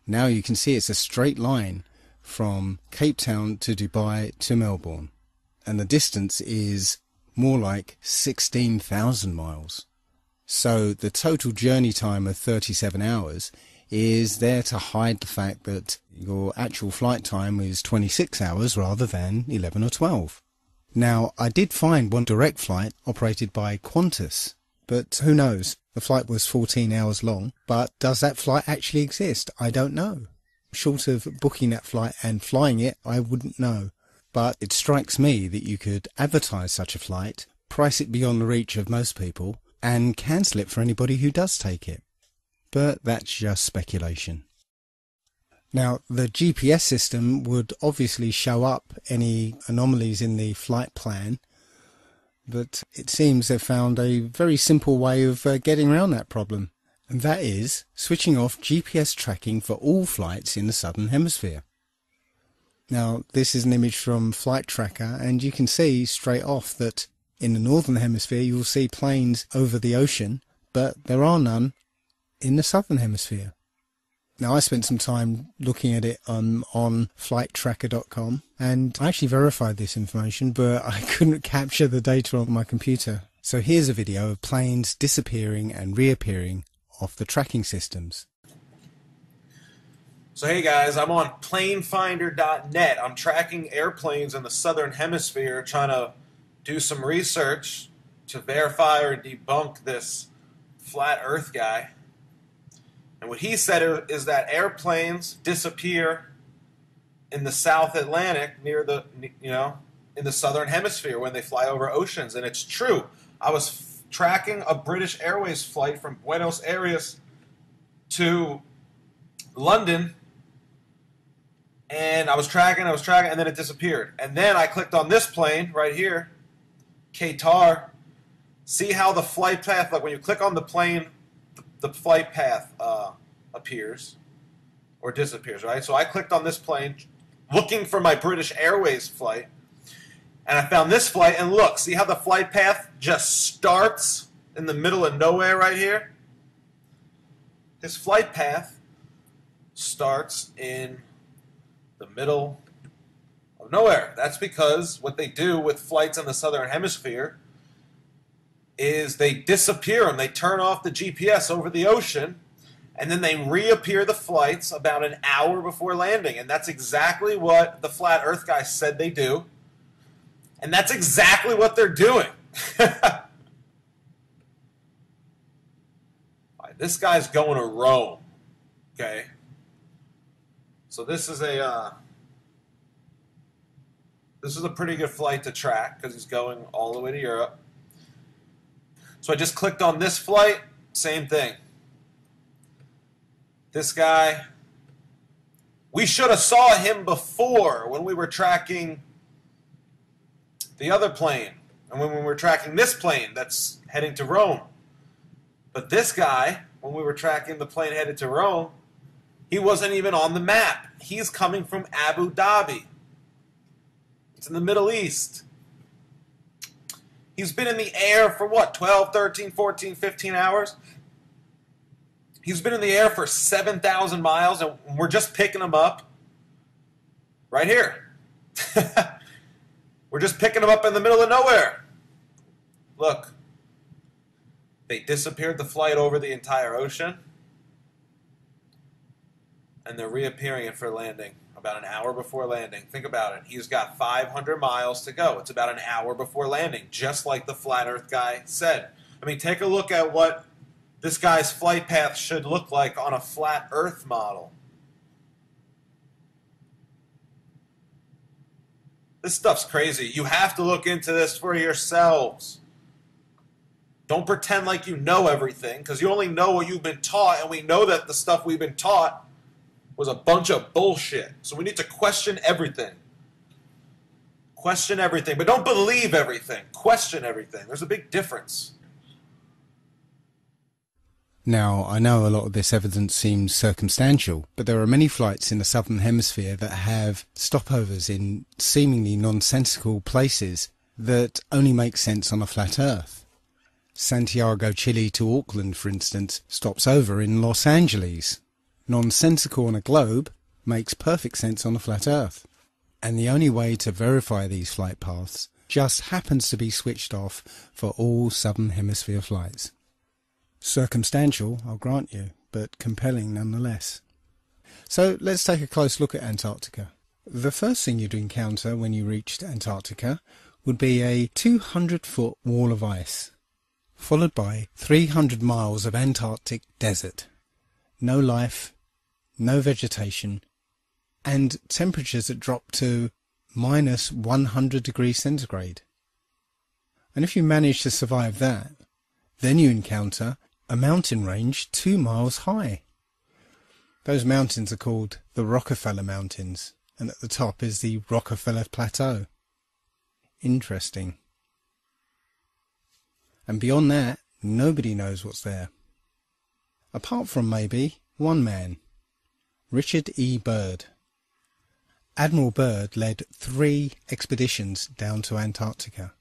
Now you can see it's a straight line from Cape Town to Dubai to Melbourne. And the distance is more like 16,000 miles. So the total journey time of 37 hours is there to hide the fact that your actual flight time is 26 hours rather than 11 or 12. Now, I did find one direct flight operated by Qantas, but who knows? The flight was 14 hours long, but does that flight actually exist? I don't know. Short of booking that flight and flying it, I wouldn't know. But it strikes me that you could advertise such a flight, price it beyond the reach of most people, and cancel it for anybody who does take it. But that's just speculation. Now, the GPS system would obviously show up any anomalies in the flight plan, but it seems they've found a very simple way of getting around that problem, and that is switching off GPS tracking for all flights in the Southern Hemisphere. Now, this is an image from Flight Tracker, and you can see straight off that in the Northern Hemisphere you'll see planes over the ocean, but there are none in the Southern Hemisphere. Now, I spent some time looking at it on flighttracker.com, and I actually verified this information, but I couldn't capture the data on my computer. So here's a video of planes disappearing and reappearing off the tracking systems. So hey guys, I'm on planefinder.net. I'm tracking airplanes in the Southern Hemisphere, trying to do some research to verify or debunk this flat Earth guy. And what he said is that airplanes disappear in the South Atlantic near the, in the Southern Hemisphere when they fly over oceans. And it's true. I was tracking a British Airways flight from Buenos Aires to London, and I was tracking, and then it disappeared. And then I clicked on this plane right here, Qatar. See how the flight path, like when you click on the plane, the flight path appears or disappears, right? So I clicked on this plane looking for my British Airways flight, and I found this flight, and look, see how the flight path just starts in the middle of nowhere right here? His flight path starts in the middle of nowhere. That's because what they do with flights in the southern hemisphere is they disappear them. They turn off the GPS over the ocean, and then they reappear the flights about an hour before landing. And that's exactly what the flat earth guys said they do. And that's exactly what they're doing. This guy's going to Rome. Okay. So this is a pretty good flight to track because he's going all the way to Europe. So I just clicked on this flight, same thing. This guy, we should have saw him before when we were tracking the other plane and when we were tracking this plane that's heading to Rome. But this guy, when we were tracking the plane headed to Rome, he wasn't even on the map. He's coming from Abu Dhabi. It's in the Middle East. He's been in the air for what, 12, 13, 14, 15 hours? He's been in the air for 7,000 miles, and we're just picking him up right here. We're just picking him up in the middle of nowhere. Look, they disappeared the flight over the entire ocean, and they're reappearing it for landing about an hour before landing. Think about it. He's got 500 miles to go. It's about an hour before landing, just like the flat earth guy said. I mean, take a look at what this guy's flight path should look like on a flat earth model. This stuff's crazy. You have to look into this for yourselves. Don't pretend like you know everything, because you only know what you've been taught, and we know that the stuff we've been taught was a bunch of bullshit. So we need to question everything. Question everything, but don't believe everything. Question everything. There's a big difference. Now, I know a lot of this evidence seems circumstantial, but there are many flights in the southern hemisphere that have stopovers in seemingly nonsensical places that only make sense on a flat earth. Santiago, Chile to Auckland, for instance, stops over in Los Angeles. Nonsensical on a globe makes perfect sense on a flat earth. And the only way to verify these flight paths just happens to be switched off for all southern hemisphere flights. Circumstantial, I'll grant you, but compelling nonetheless. So let's take a close look at Antarctica. The first thing you'd encounter when you reached Antarctica would be a 200-foot wall of ice, followed by 300 miles of Antarctic desert. No life, no vegetation, and temperatures that drop to minus 100 degrees centigrade. And if you manage to survive that, then you encounter a mountain range 2 miles high. Those mountains are called the Rockefeller Mountains, and at the top is the Rockefeller Plateau. Interesting. And beyond that, nobody knows what's there. Apart from maybe one man, Richard E. Byrd. Admiral Byrd led 3 expeditions down to Antarctica.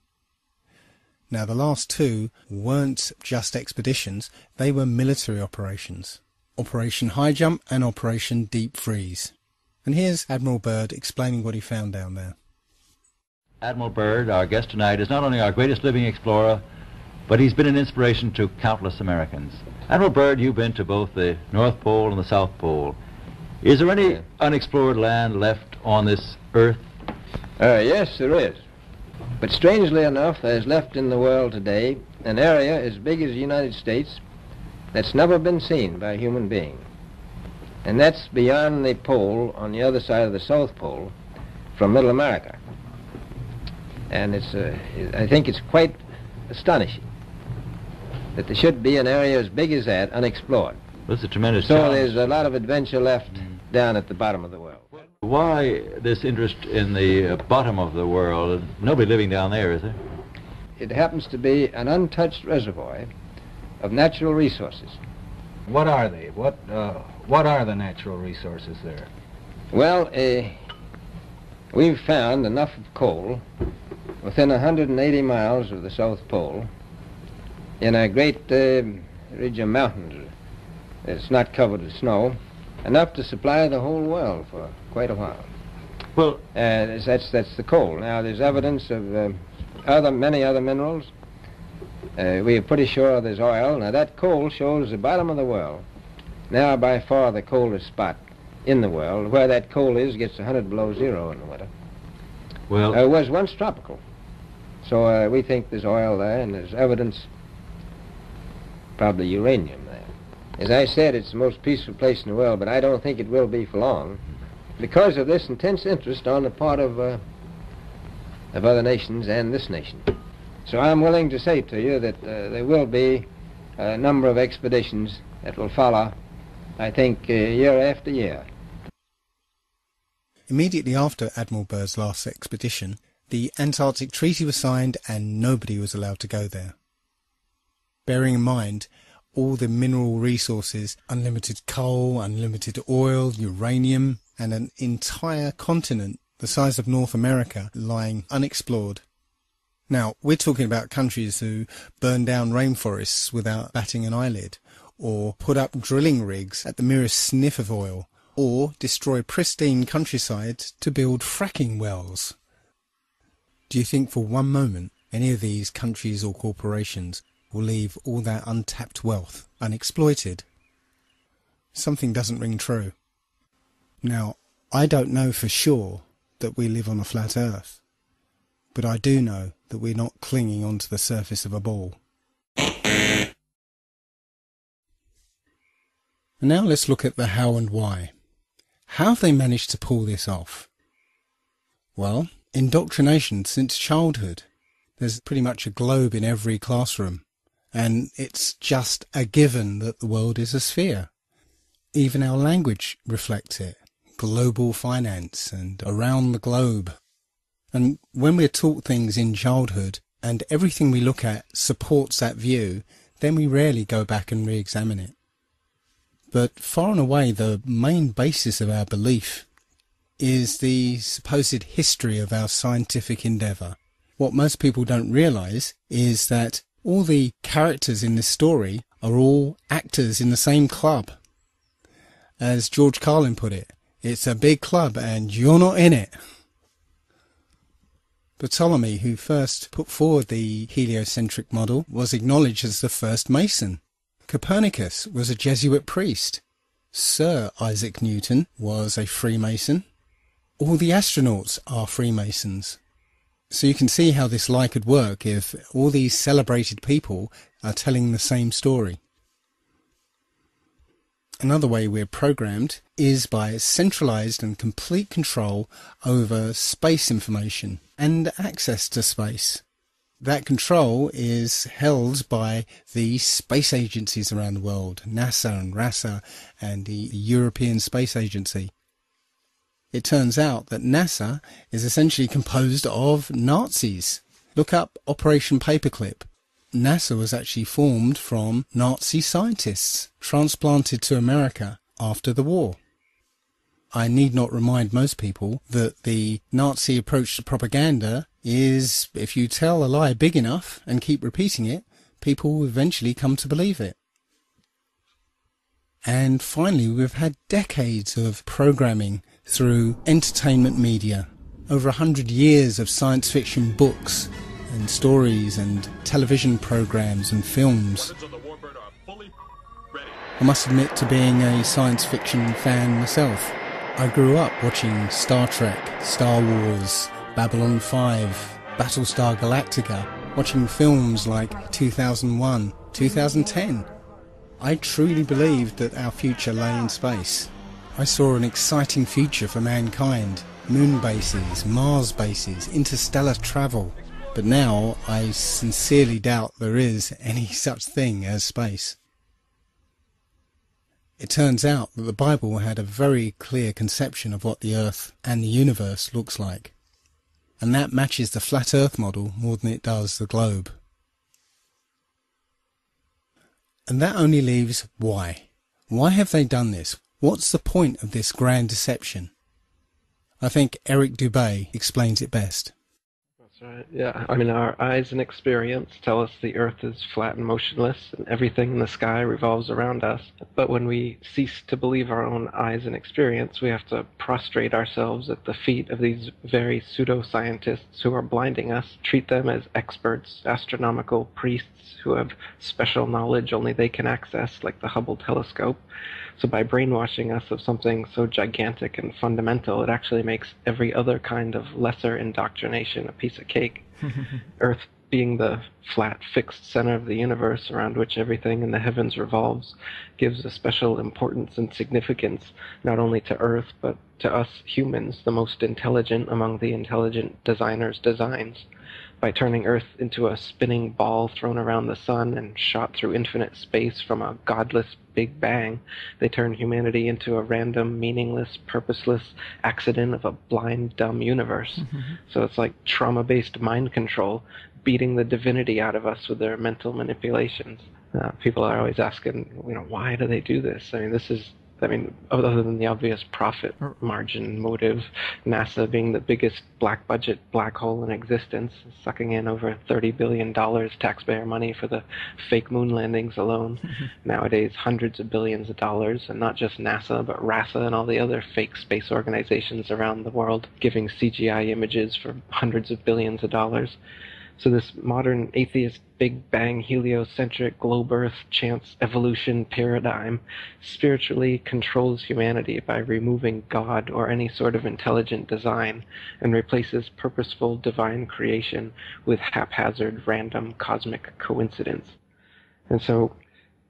Now the last 2 weren't just expeditions, they were military operations. Operation High Jump and Operation Deep Freeze. And here's Admiral Byrd explaining what he found down there. Admiral Byrd, our guest tonight, is not only our greatest living explorer, but he's been an inspiration to countless Americans. Admiral Byrd, you've been to both the North Pole and the South Pole. Is there any unexplored land left on this Earth? Yes, there is. But strangely enough, there's left in the world today an area as big as the United States that's never been seen by a human being. And that's beyond the pole on the other side of the South Pole from Middle America. And I think it's quite astonishing that there should be an area as big as that unexplored. That's a tremendous So challenge. there's a lot of adventure left down at the bottom of the world. Why this interest in the bottom of the world? Nobody living down there, is there? It happens to be an untouched reservoir of natural resources. What are they? What are the natural resources there? Well, we've found enough of coal within 180 miles of the South Pole in a great ridge of mountains that's not covered with snow, enough to supply the whole world for quite a while. Well, that's the coal. Now, there's evidence of many other minerals. We are pretty sure there's oil. Now, that coal shows the bottom of the world. Now, by far the coldest spot in the world. Where that coal is gets 100 below zero in the winter. Well, it was once tropical. So we think there's oil there, and there's evidence, probably uranium there. As I said, it's the most peaceful place in the world, but I don't think it will be for long because of this intense interest on the part of other nations and this nation. So I'm willing to say to you that there will be a number of expeditions that will follow, I think, year after year. Immediately after Admiral Byrd's last expedition, the Antarctic Treaty was signed and nobody was allowed to go there. Bearing in mind all the mineral resources, unlimited coal, unlimited oil, uranium, and an entire continent the size of North America lying unexplored. Now, we're talking about countries who burn down rainforests without batting an eyelid, or put up drilling rigs at the merest sniff of oil, or destroy pristine countryside to build fracking wells. Do you think for one moment any of these countries or corporations will leave all that untapped wealth unexploited? Something doesn't ring true. Now, I don't know for sure that we live on a flat earth, but I do know that we're not clinging onto the surface of a ball. And now let's look at the how and why. How have they managed to pull this off? Well, indoctrination since childhood. There's pretty much a globe in every classroom, and it's just a given that the world is a sphere. Even our language reflects it. Global finance and around the globe. And when we're taught things in childhood and everything we look at supports that view, then we rarely go back and re-examine it. But far and away the main basis of our belief is the supposed history of our scientific endeavour. What most people don't realise is that all the characters in this story are all actors in the same club. As George Carlin put it, it's a big club and you're not in it. Ptolemy, who first put forward the heliocentric model, was acknowledged as the first Mason. Copernicus was a Jesuit priest. Sir Isaac Newton was a Freemason. All the astronauts are Freemasons. So you can see how this lie could work if all these celebrated people are telling the same story. Another way we're programmed is by centralized and complete control over space information and access to space. That control is held by the space agencies around the world, NASA and RASA and the European Space Agency. It turns out that NASA is essentially composed of Nazis. Look up Operation Paperclip. NASA was actually formed from Nazi scientists transplanted to America after the war. I need not remind most people that the Nazi approach to propaganda is if you tell a lie big enough and keep repeating it, people will eventually come to believe it. And finally, we've had decades of programming through entertainment media, over 100 years of science fiction books and stories and television programs and films. I must admit to being a science fiction fan myself. I grew up watching Star Trek, Star Wars, Babylon 5, Battlestar Galactica, watching films like 2001, 2010. I truly believed that our future lay in space. I saw an exciting future for mankind, moon bases, Mars bases, interstellar travel. But now I sincerely doubt there is any such thing as space. It turns out that the Bible had a very clear conception of what the Earth and the universe looks like. And that matches the flat Earth model more than it does the globe. And that only leaves why. Why have they done this? What's the point of this grand deception? I think Eric Dubay explains it best. Right. Yeah, I mean, our eyes and experience tell us the Earth is flat and motionless, and everything in the sky revolves around us. But when we cease to believe our own eyes and experience, we have to prostrate ourselves at the feet of these very pseudoscientists who are blinding us, treat them as experts, astronomical priests who have special knowledge only they can access, like the Hubble telescope. So by brainwashing us of something so gigantic and fundamental, it actually makes every other kind of lesser indoctrination a piece of cake. Earth being the flat, fixed center of the universe around which everything in the heavens revolves gives a special importance and significance not only to Earth, but to us humans, the most intelligent among the intelligent designers' designs. By turning Earth into a spinning ball thrown around the sun and shot through infinite space from a godless Big Bang, they turn humanity into a random, meaningless, purposeless accident of a blind, dumb universe. So it's like trauma-based mind control, beating the divinity out of us with their mental manipulations. People are always asking, why do they do this? Other than the obvious profit margin motive, NASA being the biggest black budget black hole in existence, sucking in over $30 billion taxpayer money for the fake moon landings alone. Nowadays, hundreds of billions of dollars, and not just NASA, but RASA and all the other fake space organizations around the world, giving CGI images for hundreds of billions of dollars. So this modern atheist Big Bang heliocentric globe Earth chance evolution paradigm spiritually controls humanity by removing God or any sort of intelligent design and replaces purposeful divine creation with haphazard random cosmic coincidence. And so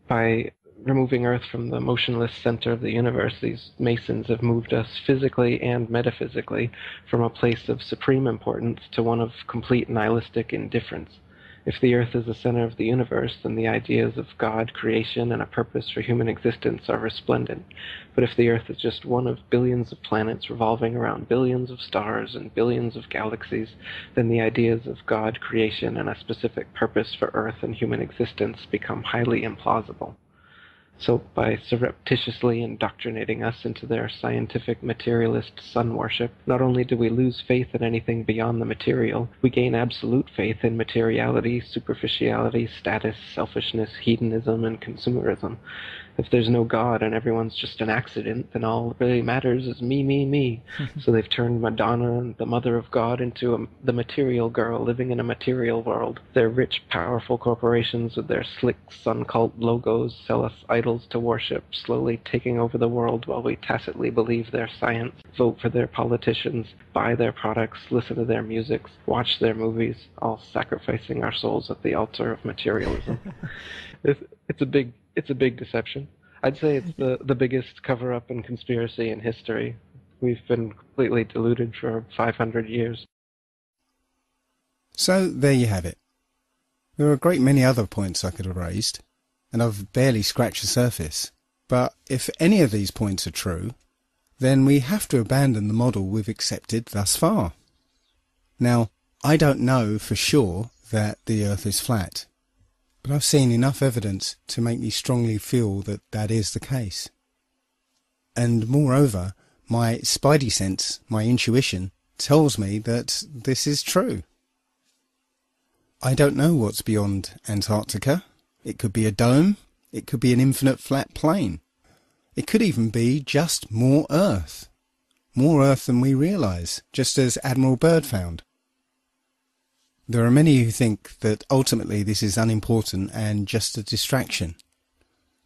by removing Earth from the motionless center of the universe, these Masons have moved us physically and metaphysically from a place of supreme importance to one of complete nihilistic indifference. If the Earth is the center of the universe, then the ideas of God, creation, and a purpose for human existence are resplendent. But if the Earth is just one of billions of planets revolving around billions of stars and billions of galaxies, then the ideas of God, creation, and a specific purpose for Earth and human existence become highly implausible. So by surreptitiously indoctrinating us into their scientific materialist sun worship, not only do we lose faith in anything beyond the material, we gain absolute faith in materiality, superficiality, status, selfishness, hedonism, and consumerism. If there's no God and everyone's just an accident, then all that really matters is me, me, me. So they've turned Madonna, the mother of God, into the material girl living in a material world. Their rich, powerful corporations with their slick sun cult logos sell us idols to worship, slowly taking over the world while we tacitly believe their science, vote for their politicians, buy their products, listen to their music, watch their movies, all sacrificing our souls at the altar of materialism. It's a big deception. I'd say it's the biggest cover-up and conspiracy in history. We've been completely deluded for 500 years. So there you have it. There are a great many other points I could have raised, and I've barely scratched the surface. But if any of these points are true, then we have to abandon the model we've accepted thus far. Now, I don't know for sure that the Earth is flat, but I've seen enough evidence to make me strongly feel that that is the case. And moreover, my spidey sense, my intuition, tells me that this is true. I don't know what's beyond Antarctica. It could be a dome. It could be an infinite flat plane. It could even be just more Earth. More Earth than we realise, just as Admiral Byrd found. There are many who think that ultimately this is unimportant and just a distraction.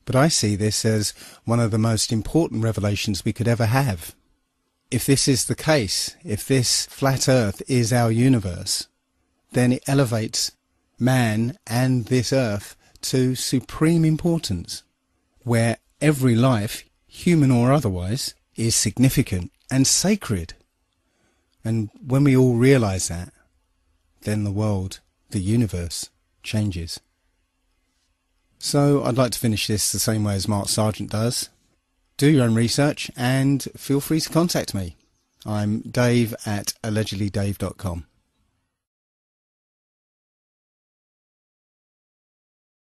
But I see this as one of the most important revelations we could ever have. If this is the case, if this flat Earth is our universe, then it elevates man and this Earth to supreme importance, where every life, human or otherwise, is significant and sacred. And when we all realise that, then the world, the universe, changes. So I'd like to finish this the same way as Mark Sargent does. Do your own research and feel free to contact me. I'm Dave at allegedlydave.com.